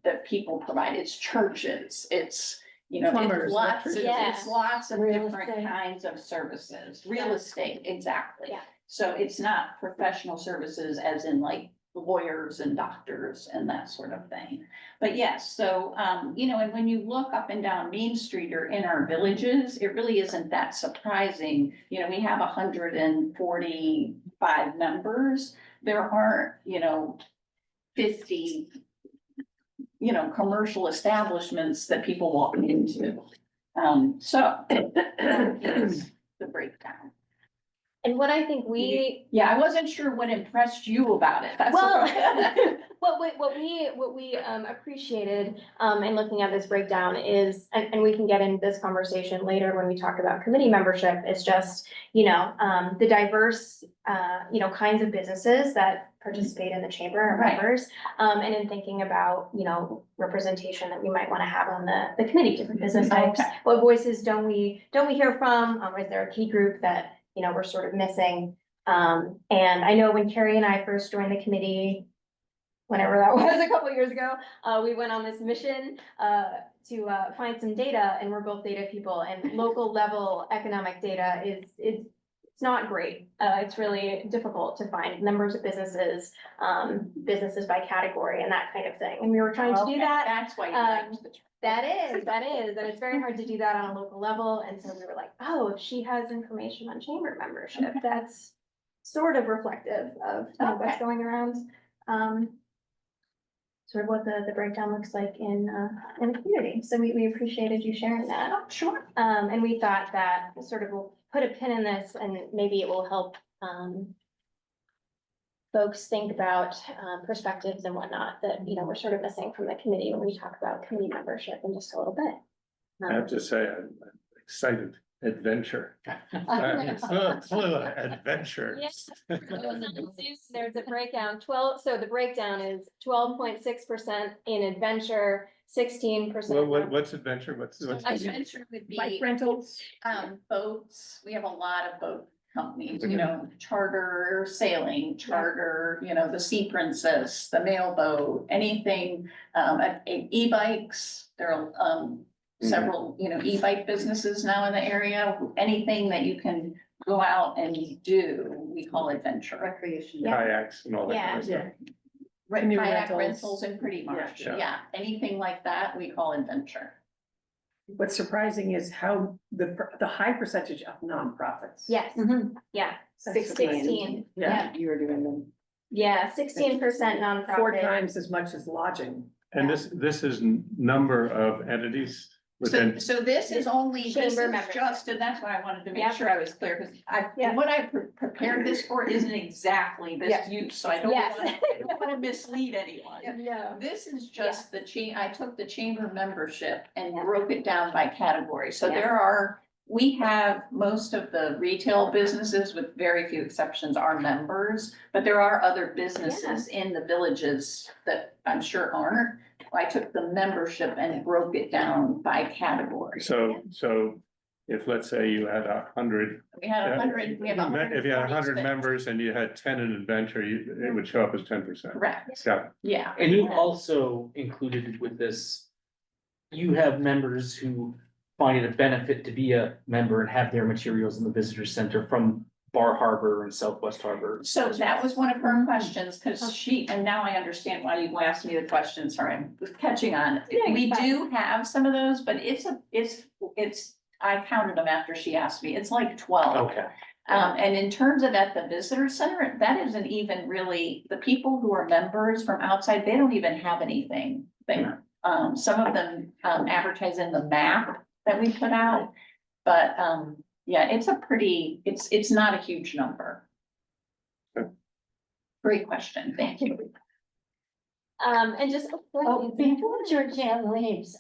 that people provide. It's churches, it's, Plumbers, it's lots, electricians. it's lots of Real different estate. kinds of services, real Yeah. estate, exactly. Yeah. So it's not professional services as in like lawyers and doctors and that sort of thing. But yes, so, you know, and when you look up and down Main Street or in our villages, it really isn't that surprising. You know, we have 145 members. There aren't, you know, 50, you know, commercial establishments that people walk into. So that is the breakdown. And what I think Yeah, I wasn't sure what impressed you about it. That's well, okay. what we appreciated in looking at this breakdown is, and we can get into this conversation later when we talk about committee membership, is just, you know, the diverse, you know, kinds of businesses that participate in the chamber of Right. members. And in thinking about, you know, representation that we might want to have on the committee, different business types. Okay. What voices don't we hear from? Is there a key group that, you know, we're sort of missing? And I know when Carrie and I first joined the committee, whenever that was, a couple of years ago, we went on this mission to find some data, and we're both data people, and local level economic data it's not great. It's really difficult to find numbers of businesses, businesses by category and that kind of thing. And we were trying to do Okay, that. That's why you liked the. That is, and it's very hard to do that on a local level, and so we were like, oh, if she has information on chamber membership, Okay. that's sort of reflective of, you know, what's Okay. going around. Sort of what the breakdown looks like in the community, so we appreciated you sharing that. Oh, sure. And we thought that sort of we'll put a pin in this, and maybe it will help, folks think about perspectives and whatnot that, you know, we're sort of missing from the committee when we talk about committee membership in just a little bit. I have to say, I'm excited, adventure. Adventure. Yes. There's a breakdown, so the breakdown is 12.6% in adventure, 16%. What's adventure? What's? Adventure would Bike be, rentals. boats. We have a lot of boat companies, you know, charter sailing, charter, you know, the Sea Princess, the mailboat, anything, e-bikes. There are, several, you know, e-bike businesses now in the area. Anything that you can go out and do, we call adventure. Recreation. Kayaks and all that kind of Yeah. stuff. Canoe Kayak rentals. rentals and pretty much, Yeah. yeah, anything like that, we call adventure. What's surprising is how the high percentage of nonprofits. Yes, yeah, That's 16, Yeah, You were doing them. yeah, 16% four nonprofit. times as much as lodging. And this is number of entities within, So this is only, this Chamber is membership. just, and that's why I wanted to make Yep. sure I was clear, because Yeah. what I prepared this for isn't exactly this Yeah. use, so I don't Yes. wanna mislead anyone. Yeah. This is just the I took the chamber membership and broke it down by category, so Yeah. we have most of the retail businesses, with very few exceptions, are members, but there are other businesses in the villages that I'm sure aren't. I took the membership and broke it down by category. so if, let's say you had 100. We had 100, we have If you had 100 146. members and you had 10 in adventure, it would show up as 10%. Correct, Got it. yeah. And you also included with this, you have members who find it a benefit to be a member and have their materials in the visitor center from Bar Harbor and Southwest Harbor. So that was one of her questions, because and now I understand why you asked me the question, sorry, I'm catching on. Yeah, We you're fine. do have some of those, but it's, I counted them after she asked me, it's like 12. Okay. And in terms of at the visitor center, that isn't even really, the people who are members from outside, they don't even have anything there. Some of them advertise in the map that we put out, but yeah, it's it's not a huge number. Okay. Great question, thank you. And just. Oh, before Georgianne leaves,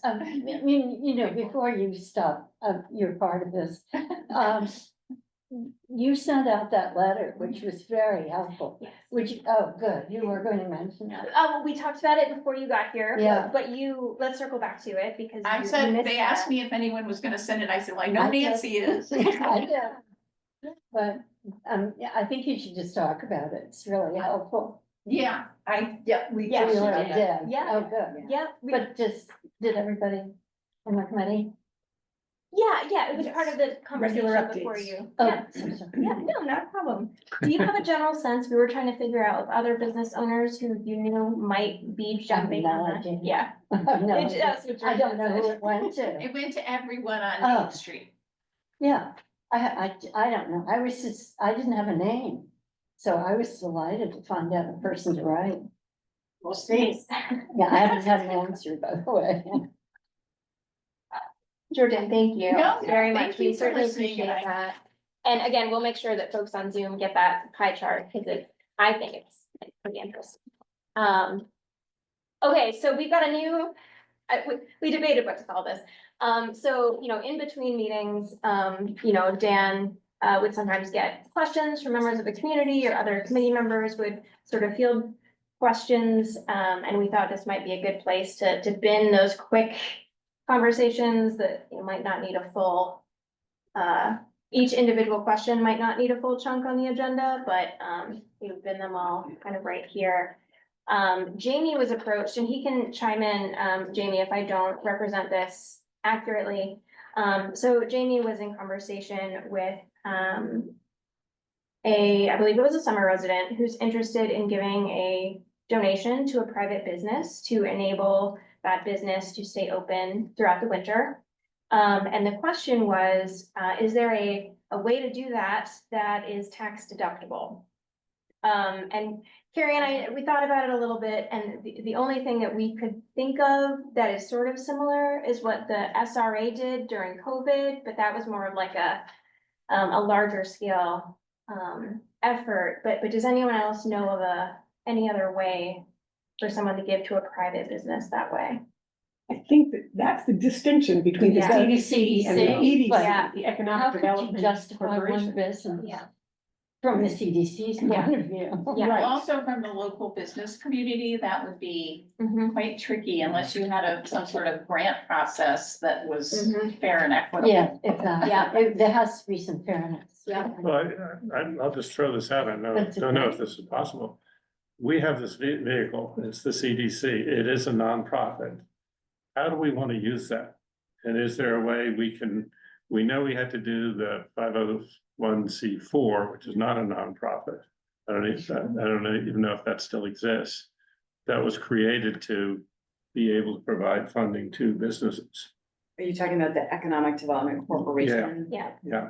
you know, before you stop, you're part of this. You sent out that letter, which was very helpful, Yes. good, you were going to mention that. Well, we talked about it before you got here. Yeah. But let's circle back to it because. I you said, missed they that. asked me if anyone was gonna send it, I said, well, I know I did. Nancy is. I did. But, yeah, I think you should just talk about it, it's really helpful. Yeah, we You already did. Yeah. Oh, good. Yeah, But did everybody in the committee? Yeah, it was part of the conversation before updates. you. Oh, Yeah. so sorry. Yeah, no, not a problem. Do you have a general sense? We were trying to figure out if other business owners who you knew might be jumping no on that. idea. Yeah. No, It- that's what I don't know Jordan who said. it went to. It went to everyone on Oh. Main Street. Yeah, I don't know. I didn't have a name. So I was delighted to find out a person to write. We'll see. Yeah, I haven't had an answer, by the way. Jordan, thank you No, very thank much. you We for certainly listening, appreciate and that. And again, we'll make sure that folks on Zoom get that pie chart because I think it's pretty interesting. Okay, so we've got a new, we debated what to call this. So, in between meetings, Dan would sometimes get questions from members of the community or other committee members would sort of field questions. And we thought this might be a good place to bin those quick conversations that might not need a full, each individual question might not need a full chunk on the agenda, but we've bin them all kind of right here. Jamie was approached, and he can chime in, Jamie, if I don't represent this accurately. So Jamie was in conversation with I believe it was a summer resident who's interested in giving a donation to a private business to enable that business to stay open throughout the winter. And the question was, is there a way to do that is tax deductible? And Carrie and we thought about it a little bit, and the only thing that we could think of that is sort of similar is what the SRA did during COVID, but that was more of like a larger scale effort. But does anyone else know of any other way for someone to give to a private business that way? I think that's the distinction between the Yeah. CDC and the CDC, but EDC, the How Economic could you Development justify one Corporation. business? Yeah. From the CDC's Yeah. point of view. Yeah. Right. Also from the local business community, that would be Mhm. quite tricky unless you had some sort of grant process that was Mhm. fair and equitable. Yeah, exactly. Yeah. There has to be some fairness. Yeah. Well, I'll just throw this out. I That's don't know okay. if this is possible. We have this vehicle, it's the CDC, it is a nonprofit. How do we want to use that? And is there a way we know we had to do the 501c4, which is not a nonprofit. I don't even know if that still exists. That was created to be able to provide funding to businesses. Are you talking about the Economic Development Corporation? Yeah. Yeah.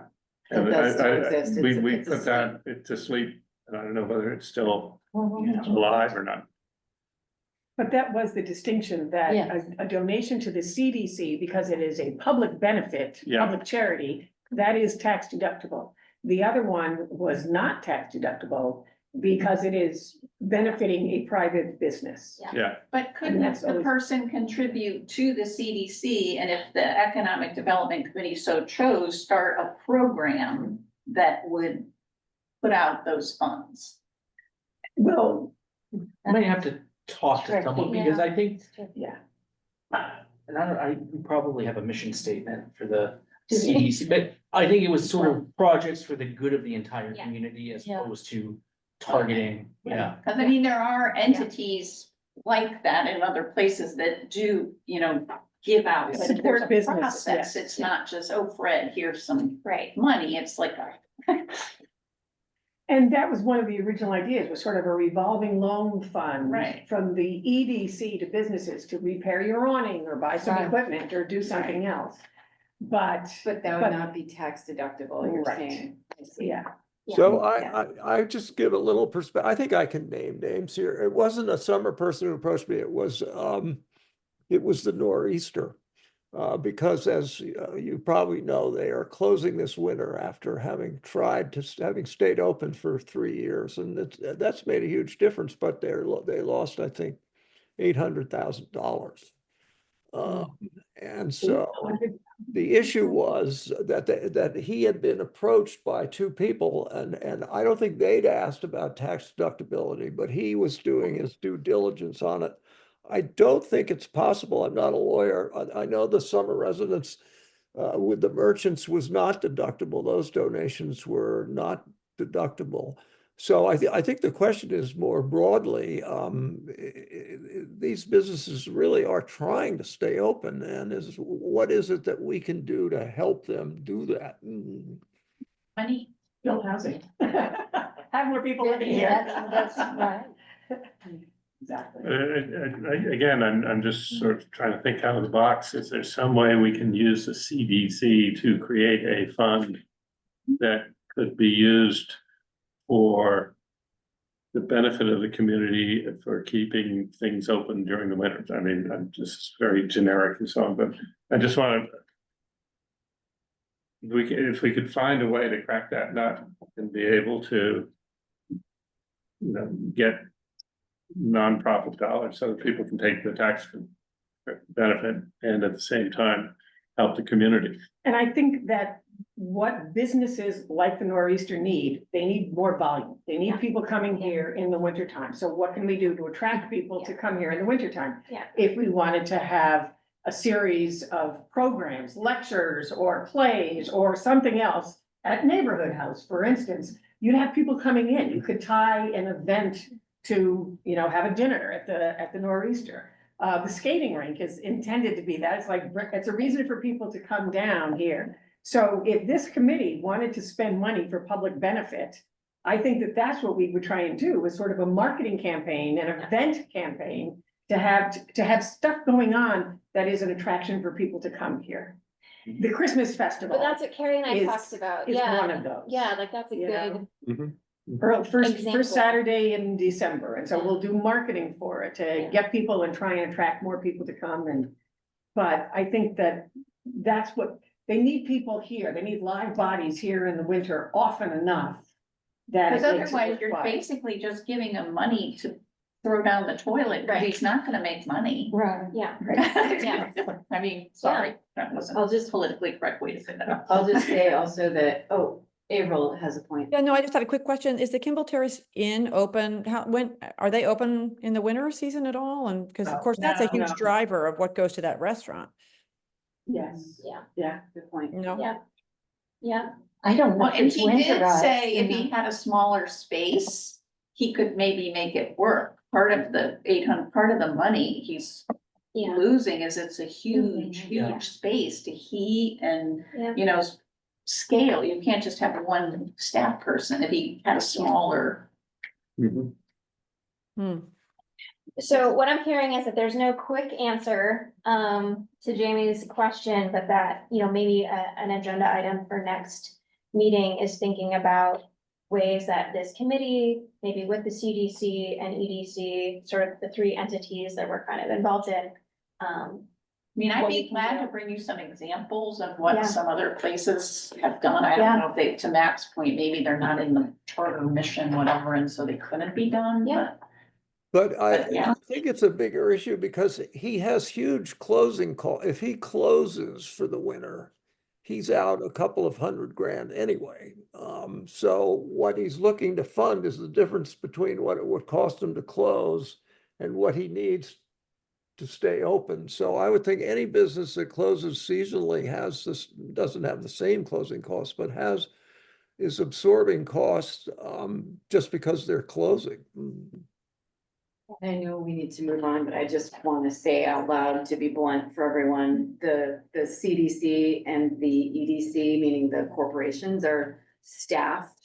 It And does still exist. we It's a put that to sleep, and I don't know whether it's still alive or not. But that was the distinction that Yes. a donation to the CDC, because it is a public benefit, Yeah. public charity, that is tax deductible. The other one was not tax deductible because it is benefiting a private business. Yeah. Yeah, But couldn't that's the always- person contribute to the CDC, and if the Economic Development Committee so chose, start a program that would put out those funds? Well, I might have to talk to Tricky, someone, because I think, yeah, and we probably have a mission statement for the Do we? CDC, but I think it was sort of projects for the good of the entire Yeah. community as Yeah. opposed to targeting, yeah. Cause I mean, there are entities like that in other places that do, give out, but Support there's a business, process. yes. It's not just, oh, Fred, here's some Right. money. It's like, and that was one of the original ideas, was sort of a revolving loan fund. Right. From the EDC to businesses to repair your awning or buy some Right. equipment or do something else. But, But that But- would not be tax deductible, you're Right. saying. I see. yeah, So Yeah. I just give a little perspective. I think I can name names here. It wasn't a summer person who approached me. It was the Nor'easter. Because as you probably know, they are closing this winter after having stayed open for 3 years. And that's made a huge difference, but they lost, I think, $800,000. And so the issue was that he had been approached by two people, and I don't think they'd asked about tax deductibility, but he was doing his due diligence on it. I don't think it's possible. I'm not a lawyer. I know the summer residence with the merchants was not deductible. Those donations were not deductible. So I think the question is more broadly, these businesses really are trying to stay open, and what is it that we can do to help them do that? Money. Build housing. Have more people living here. That's right. Exactly. Again, I'm just sort of trying to think out of the box. Is there some way we can use the CDC to create a fund that could be used for the benefit of the community for keeping things open during the winter? I mean, I'm just very generic and so on, but I just want to, if we could find a way to crack that nut and be able to, get nonprofit dollars so that people can take the tax benefit and at the same time help the community. And I think that what businesses like the Nor'easter need, they need more volume. They need people coming here in the wintertime. So what can we do to attract people to come here in the wintertime? Yeah. If we wanted to have a series of programs, lectures or plays or something else at Neighborhood House, for instance, you'd have people coming in. You could tie an event to, have a dinner at the Nor'easter. The skating rink is intended to be that. It's a reason for people to come down here. So if this committee wanted to spend money for public benefit, I think that that's what we would try and do, is sort of a marketing campaign, an event campaign to have stuff going on that is an attraction for people to come here. The Christmas festival. But that's what Carrie and I is- talked about, is yeah. one of those. Yeah, like that's a You good, know? First Example. Saturday in December, and so we'll do marketing for it to Yeah. get people and try and attract more people to come but I think that's what, they need people here, they need live bodies here in the winter often enough. That Because it makes it otherwise, you're worthwhile. basically just giving him money to throw down the toilet, but Right. he's not gonna make money. Right. yeah. Yeah, I mean, sorry, that wasn't I'll just- politically correct way to say that. I'll just say also that, April has a point. Yeah, no, I just had a quick question. Is the Kimball Terrace Inn open? When, are they open in the winter season at all? And because of Oh, course, that's a no. huge driver of what goes to that restaurant, Yes, Yeah, yeah. Good point. you know? Yeah. yeah. I don't know Well, if and it's he did winterized. say if you he know. had a smaller space, he could maybe make it work. Part of the 800, part of the money he's Yeah. losing is it's a huge, Yeah. huge space to heat and, Yeah. scale. You can't just have one staff person if he had a smaller. Hmm. So what I'm hearing is that there's no quick answer to Jamie's question, but that, maybe an agenda item for next meeting is thinking about ways that this committee, maybe with the CDC and EDC, sort of the three entities that we're kind of involved in. I mean, I'd What be we can glad do. to bring you some examples of Yeah. what some other places have done. I Yeah. don't know if they, to Matt's point, maybe they're not in the charter mission, whatever, and so they couldn't be done, Yeah. But Yeah. I think it's a bigger issue because he has huge closing costs. If he closes for the winter, he's out a couple of $100,000 anyway. So what he's looking to fund is the difference between what it would cost him to close and what he needs to stay open. So I would think any business that closes seasonally doesn't have the same closing costs, but is absorbing costs just because they're closing. I know we need to move on, but I just want to say out loud, to be blunt for everyone, the CDC and the EDC, meaning the corporations, are staffed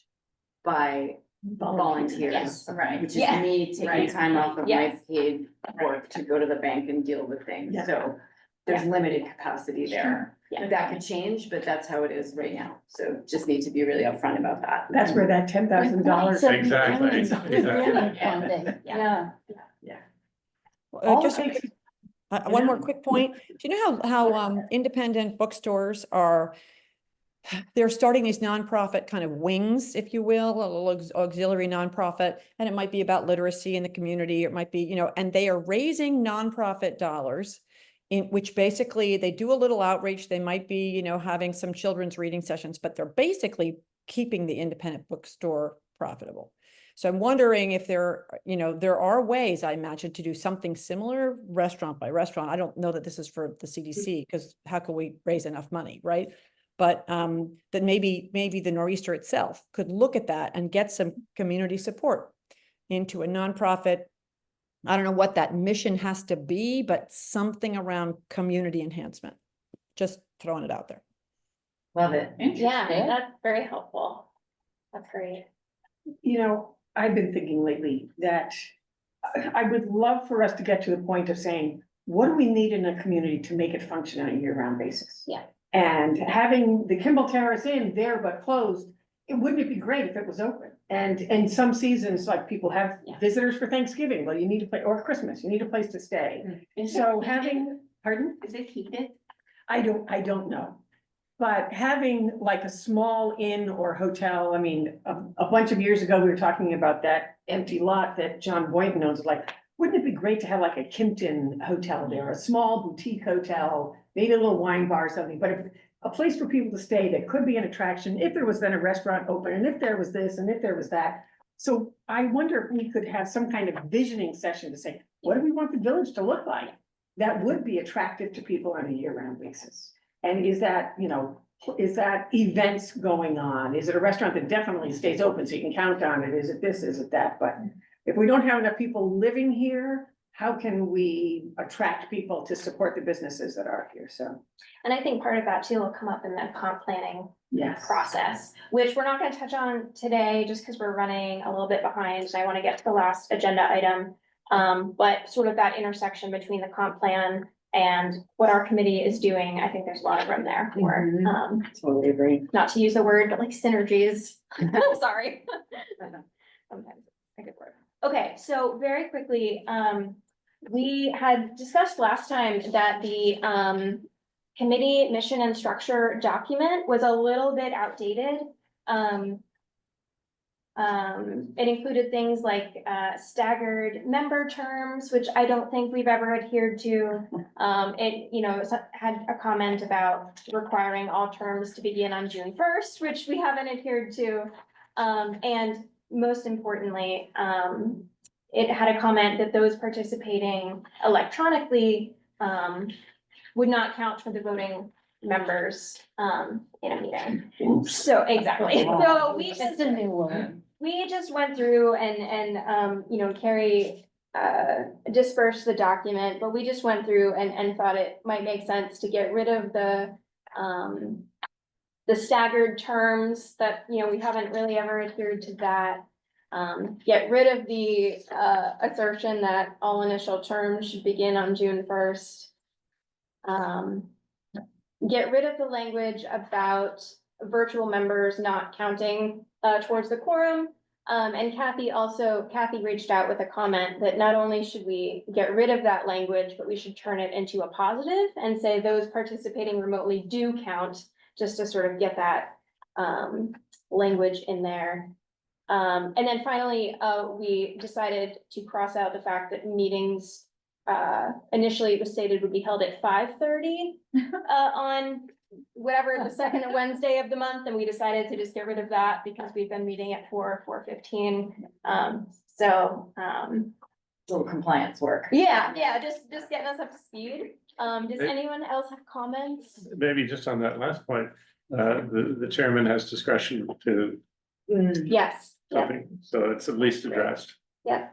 by volunteers. Yes. Right. Which is Yeah. me taking Right. time off of my Yes. paid work to go to the bank and deal with things, Yeah. so there's limited capacity there. Yeah. That could change, but that's how it is right now, so just need to be really upfront about that. That's where that $10,000. So Exactly, really exactly. funding, yeah. All it Just takes one more Yeah. quick point. Do you know how independent bookstores are? They're starting these nonprofit kind of wings, if you will, a little auxiliary nonprofit, and it might be about literacy in the community. It might be, and they are raising nonprofit dollars in which basically they do a little outreach. They might be, having some children's reading sessions, but they're basically keeping the independent bookstore profitable. So I'm wondering if there are ways, I imagine, to do something similar restaurant by restaurant. I don't know that this is for the CDC, because how can we raise enough money, right? But that maybe the Nor'easter itself could look at that and get some community support into a nonprofit I don't know what that mission has to be, but something around community enhancement. Just throwing it out there. Love it. Yeah, that's very helpful. That's great. You know, I've been thinking lately that I would love for us to get to the point of saying, what do we need in a community to make it function on a year-round basis? Yeah. And having the Kimball Terrace Inn there but closed, wouldn't it be great if it was open? And in some seasons, like people have Yeah. visitors for Thanksgiving, well, you need a place, or Christmas, you need a place to stay. So having, pardon? Is it heated? I don't know. But having like a small inn or hotel, I mean, a bunch of years ago, we were talking about that empty lot that John Boynton owns, like, wouldn't it be great to have like a Kimpton hotel there, a small boutique hotel, maybe a little wine bar or something, but a place for people to stay that could be an attraction, if there was then a restaurant open, and if there was this, and if there was that. So I wonder if we could have some kind of visioning session to say, what do we want the village to look like? That would be attractive to people on a year-round basis. And is that, you know, is that events going on? Is it a restaurant that definitely stays open so you can count on it? Is it this, is it that? But if we don't have enough people living here, how can we attract people to support the businesses that are here? So, And I think part of that too will come up in the comp planning yes. process, which we're not gonna touch on today, just because we're running a little bit behind, and I want to get to the last agenda item. But sort of that intersection between the comp plan and what our committee is doing, I think there's a lot of room there for, Totally agree. not to use a word, but like synergies. Sorry. Sometimes a good word. Okay, so very quickly, we had discussed last time that the, committee mission and structure document was a little bit outdated. It included things like, staggered member terms, which I don't think we've ever adhered to. It, you know, had a comment about requiring all terms to begin on June 1st, which we haven't adhered to. And most importantly, it had a comment that those participating electronically, would not count for the voting members, in a meeting. So, exactly. So we That's just, a new one. we just went through and, you know, Carrie, dispersed the document, but we just went through and thought it might make sense to get rid of the staggered terms that, you know, we haven't really ever adhered to that. Get rid of the, assertion that all initial terms should begin on June 1st. Get rid of the language about virtual members not counting towards the quorum. And Kathy reached out with a comment that not only should we get rid of that language, but we should turn it into a positive and say those participating remotely do count, just to sort of get that language in there. And then finally, we decided to cross out the fact that meetings, initially it was stated would be held at 5:30 on whatever the second Wednesday of the month, and we decided to just get rid of that because we've been meeting at 4:15. Little compliance work. Yeah, just getting us up to speed. Does anyone else have comments? Maybe just on that last point, the chairman has discretion to Yes, yeah, something, so it's at least addressed. yeah.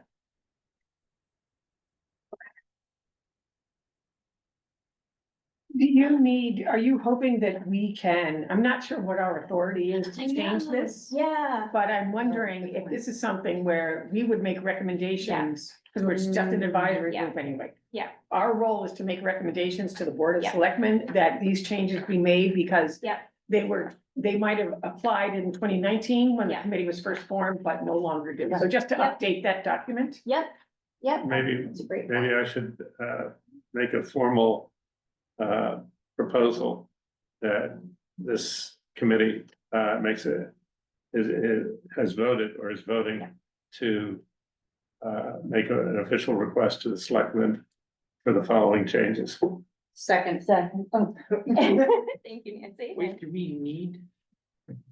Are you hoping that we can, I'm not sure what our authority is to change this. Yeah, But I'm wondering if this is something where we would make recommendations, because we're just an advisory Yeah. group anyway. Yeah. Our role is to make recommendations to the Board of Yeah. Selectmen that these changes be made because Yeah. they might have applied in 2019 when the Yeah. committee was first formed, but no longer do. So just to Yeah. update that document. yep. Maybe, That's a great maybe point. I should, make a formal, proposal that this committee, has voted or is voting Yeah. to, make an official request to the selectmen for the following changes. Second. Oh. Thank you, Nancy. Wait, do we need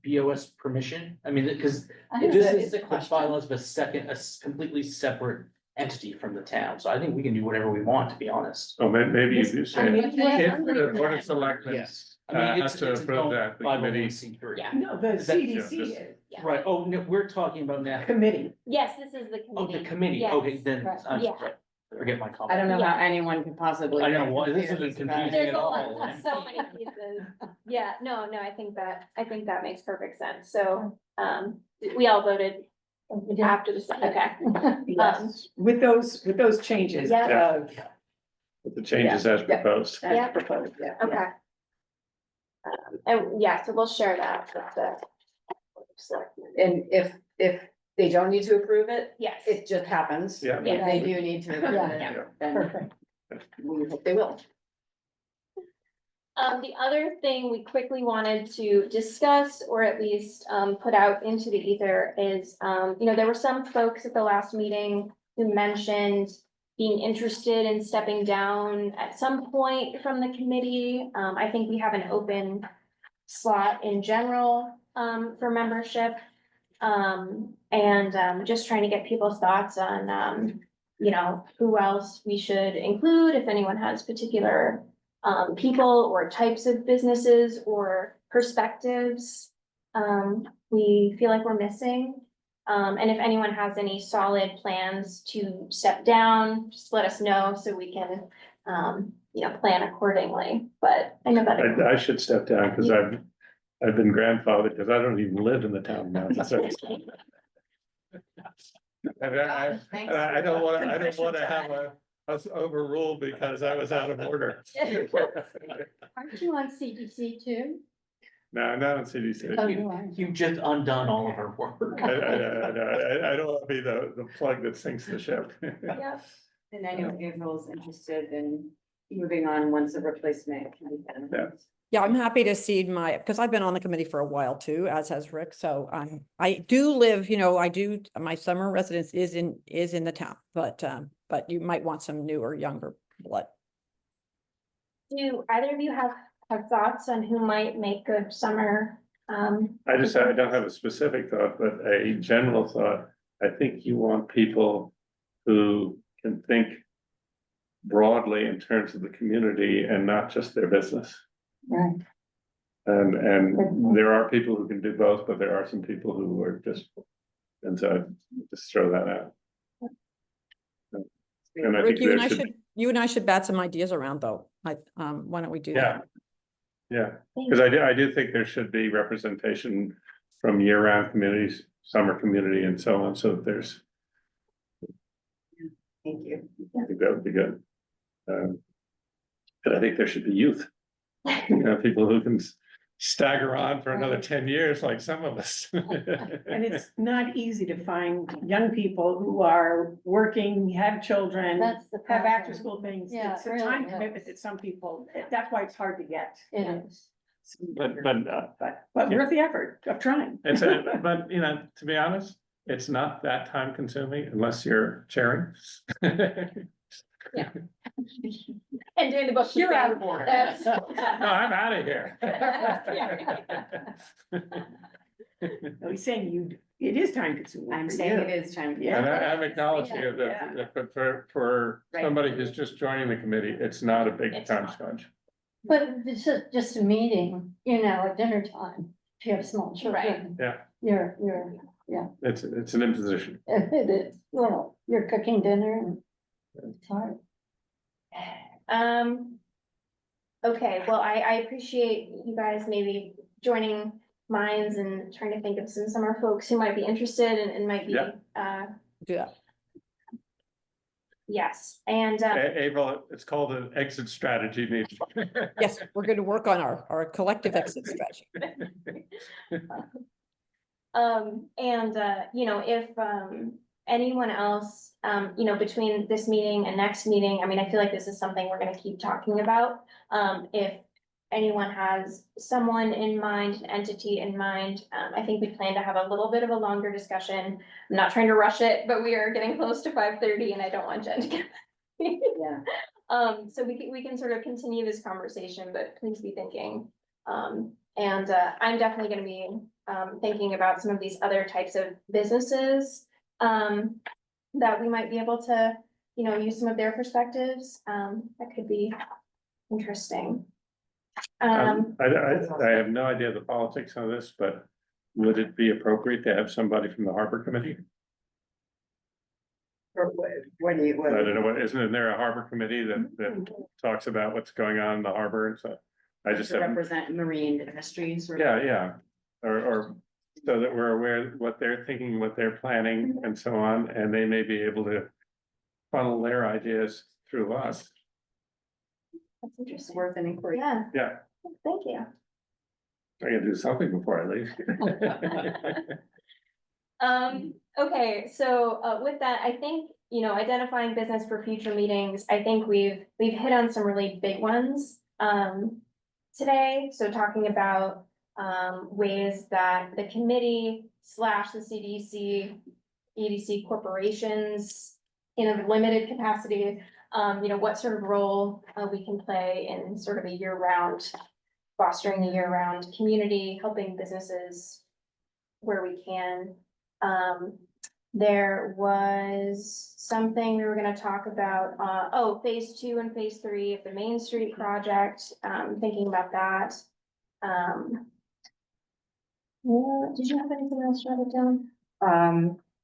BOS permission? I mean, because I think this that is a the question. bylaws of a completely separate entity from the town, so I think we can do whatever we want, to be honest. So maybe you I say, mean, if the Board of Selectmen Yes. I mean, has it's to its approve own that, the committee. 501c3. Yeah. No, the Is that- CDC yeah, is Yeah. Right, oh, no, we're talking about now, committee. Yes, this is the oh, committee. the committee, Yes. okay, then, Right. I'm Yeah. sorry. forget my I comment. don't know how anyone could possibly. I know, get what, this confused isn't about it. confusing There's at a all. lot, so many pieces. Yeah, no, I think that makes perfect sense. So, we all voted after the, okay. Yes, with those changes. Yeah. With the changes as Yeah. proposed. As Yeah. proposed, yeah. Okay. And yeah, so we'll share that with the. selectmen. And if they don't need to approve it, Yes, it just happens. Yeah. If they do need to approve Yeah. it, then Perfect. we hope they will. the other thing we quickly wanted to discuss, or at least, put out into the ether is, there were some folks at the last meeting who mentioned being interested in stepping down at some point from the committee. I think we have an open slot in general, for membership. Just trying to get people's thoughts on, who else we should include, if anyone has particular people or types of businesses or perspectives we feel like we're missing. And if anyone has any solid plans to step down, just let us know so we can, plan accordingly. But I know that. I should step down because I've been grandfathered because I don't even live in the town now. So- And I don't want to have us overruled because I was out of order. Aren't you on CDC too? No, I'm not on CDC. Oh, you are. You've just undone all of our work. I don't want to be the plug that sinks the ship. Yep. And I know April's interested in moving on once a replacement can be found. Yeah. Yeah, I'm happy to cede because I've been on the committee for a while too, as has Rick. So I do live, my summer residence is in the town, but you might want some newer, younger blood. Do either of you have thoughts on who might make good summer? I don't have a specific thought, but a general thought. I think you want people who can think broadly in terms of the community and not just their business. Right. And there are people who can do both, but there are some people who are just, and so I just throw that out. And I Rick, think you and there I should, you and I should bat some ideas around though. Why don't we do yeah. that? Yeah, because I do think there should be representation from year-round communities, summer community and so on, so that there's, Thank you. I think that would be good. But I think there should be youth, people who can stagger on for another 10 years like some of us. And it's not easy to find young people who are working, have children, That's the have problem. after school things. Yeah, It's it a really time is. commitment that some people, that's why it's hard to get. It is. But But worth the effort of trying. it's, but to be honest, it's not that time consuming unless you're chairing. And doing the book. You're out of order. That's. No, I'm out of here. No, he's saying it is time consuming. I'm for saying you. it is time. Yeah. And I'm acknowledging it, Yeah. that for Right. somebody who's just joining the committee, it's not a big It's time not. crunch. But it's just a meeting, at dinner time, if you have small children. Yeah. You're, It's an imposition. it is, well, you're cooking dinner and it's hard. Okay, well, I appreciate you guys maybe joining minds and trying to think of some summer folks who might be interested and might be, Yeah. Do that. yes, and, April, it's called an exit strategy meeting. Yes, we're going to work on our collective exit strategy. if, anyone else, between this meeting and next meeting, I mean, I feel like this is something we're gonna keep talking about. If anyone has someone in mind, an entity in mind, I think we plan to have a little bit of a longer discussion. I'm not trying to rush it, but we are getting close to 5:30 and I don't want Jen to get. Yeah. So we can sort of continue this conversation, but please be thinking. I'm definitely gonna be, thinking about some of these other types of businesses, that we might be able to, use some of their perspectives. That could be interesting. I have no idea the politics on this, but would it be appropriate to have somebody from the Harbor Committee? Or what do you, I don't know, what, isn't there a harbor committee that talks about what's going on in the harbor and stuff? I just to haven't, represent marine industries? Or- yeah, or so that we're aware of what they're thinking, what they're planning and so on, and they may be able to funnel their ideas through us. That's It's interesting. worth an inquiry. Yeah, Yeah, thank you. I can do something before I leave. Okay, so, with that, I think, identifying business for future meetings, I think we've hit on some really big ones, today. So talking about, ways that the committee / the CDC, EDC corporations in a limited capacity, what sort of role, we can play in sort of a year-round, fostering a year-round community, helping businesses where we can. There was something we were gonna talk about, phase 2 and phase 3 of the Main Street project, thinking about that. Yeah, did you have anything else to write down?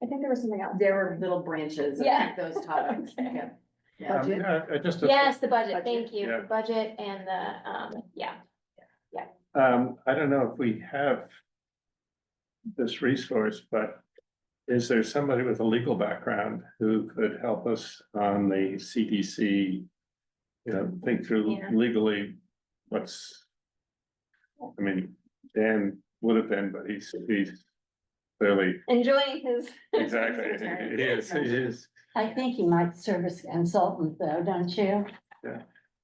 I think there was something else. There were little branches of Yeah. those topics. Okay. Yeah. Just, Yes, the budget, Budget. thank you, Yeah. the budget and the, yeah. I don't know if we have this resource, but is there somebody with a legal background who could help us on the CDC? Think through Yeah. legally what's, I mean, Dan would have been, but he's clearly, Enjoying his. exactly, he is. I think he might serve as consultant though, don't you?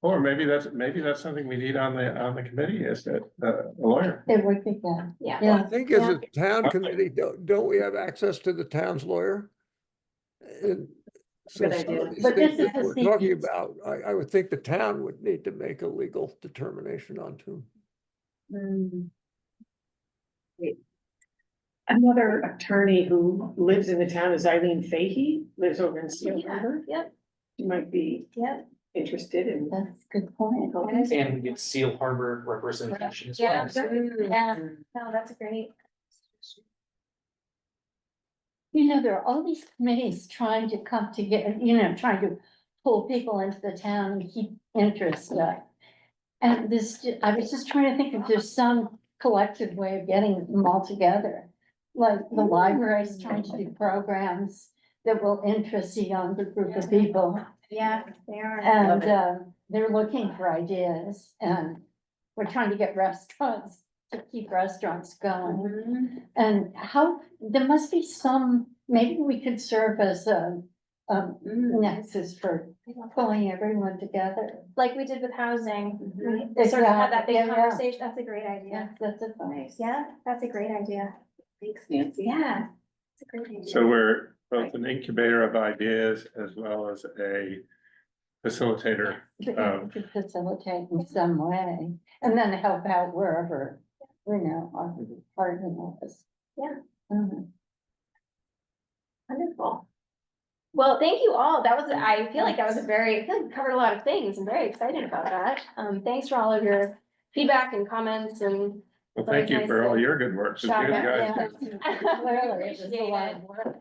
Or maybe that's something we need on the committee, is that a lawyer. It would be good. Yeah. I Yeah. think as a town committee, don't we have access to the town's lawyer? And so Good some idea. of these But this things is that the we're talking CDC. about, I would think the town would need to make a legal determination on too. Another attorney who lives in the town is Eileen Fahey, lives over in Seal Yeah, River. yep, You might be yep. interested in. That's a good point. And we get Seal Harbor representation as Yeah. well. So Yeah, no, that's great. There are all these committees trying to come together, trying to pull people into the town and keep interest up. And I was just trying to think if there's some collective way of getting them all together. Like the library is trying to do programs that will interest a younger group of people. Yeah, they are. And they're looking for ideas, and we're trying to get restaurants to keep restaurants going. Mhm. And there must be maybe we could serve as a nexus for pulling everyone together. Like we did with housing, Mhm. we sort of had that Exactly, big yeah. conversation, that's a great idea. That's a nice. Yeah, that's a great idea. Thanks, Nancy. Yeah. It's a great idea. So we're both an incubator of ideas as well as a facilitator. To facilitate in some way, and then help out wherever, our partner is. Yeah. Mhm. Wonderful. Well, thank you all. I feel like we covered a lot of things. I'm very excited about that. Thanks for all of your feedback and comments and. Well, thank you for all your good work. 'Cause you Shout out, guys- Clearly, it was a lot of work.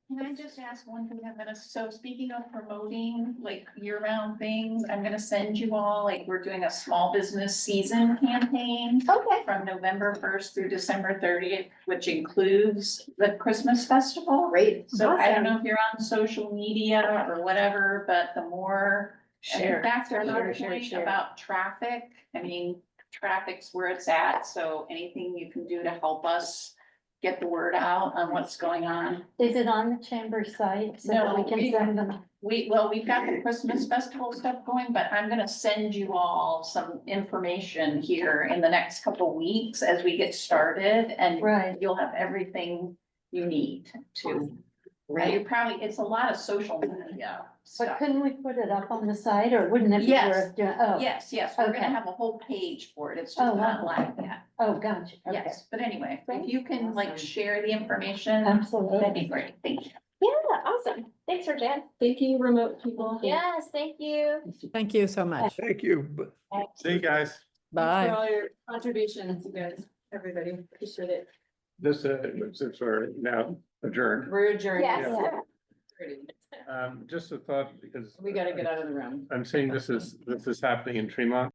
Can I just ask one thing I'm gonna, so speaking of promoting like year-round things, I'm gonna send you all, like, we're doing a small business season campaign Okay. from November 1st through December 30th, which includes the Christmas festival. Great. So I Awesome. don't know if you're on social media or whatever, but the more, and back to another point about traffic, I mean, traffic's where it's at, so anything you can do to help us get the word out on what's going on. Is it on the chamber site so that we No, can send them? we've got the Christmas festival stuff going, but I'm gonna send you all some information here in the next couple weeks as we get started, and Right. you'll have everything you need to. It's a lot of social media But stuff. couldn't we put it up on the site, or wouldn't it be Yes. worth doing? Oh, Yes, we're Okay. gonna have a whole page for it, it's Oh, just not wow. live yet. oh, gotcha. Okay. Yes, but anyway, if you can like share the information, Absolutely. that'd be great, thank you. Yeah, awesome. Thanks, Jan. Thank you, remote people. Yes, thank you. Thank you so much. Thank you. See you guys. Thanks Bye. for all your contributions, you guys, everybody. Appreciate it. Since we're now adjourned. We're adjourned. Yes. Just a thought, because We gotta get out of the room. I'm seeing this is happening in Tremont.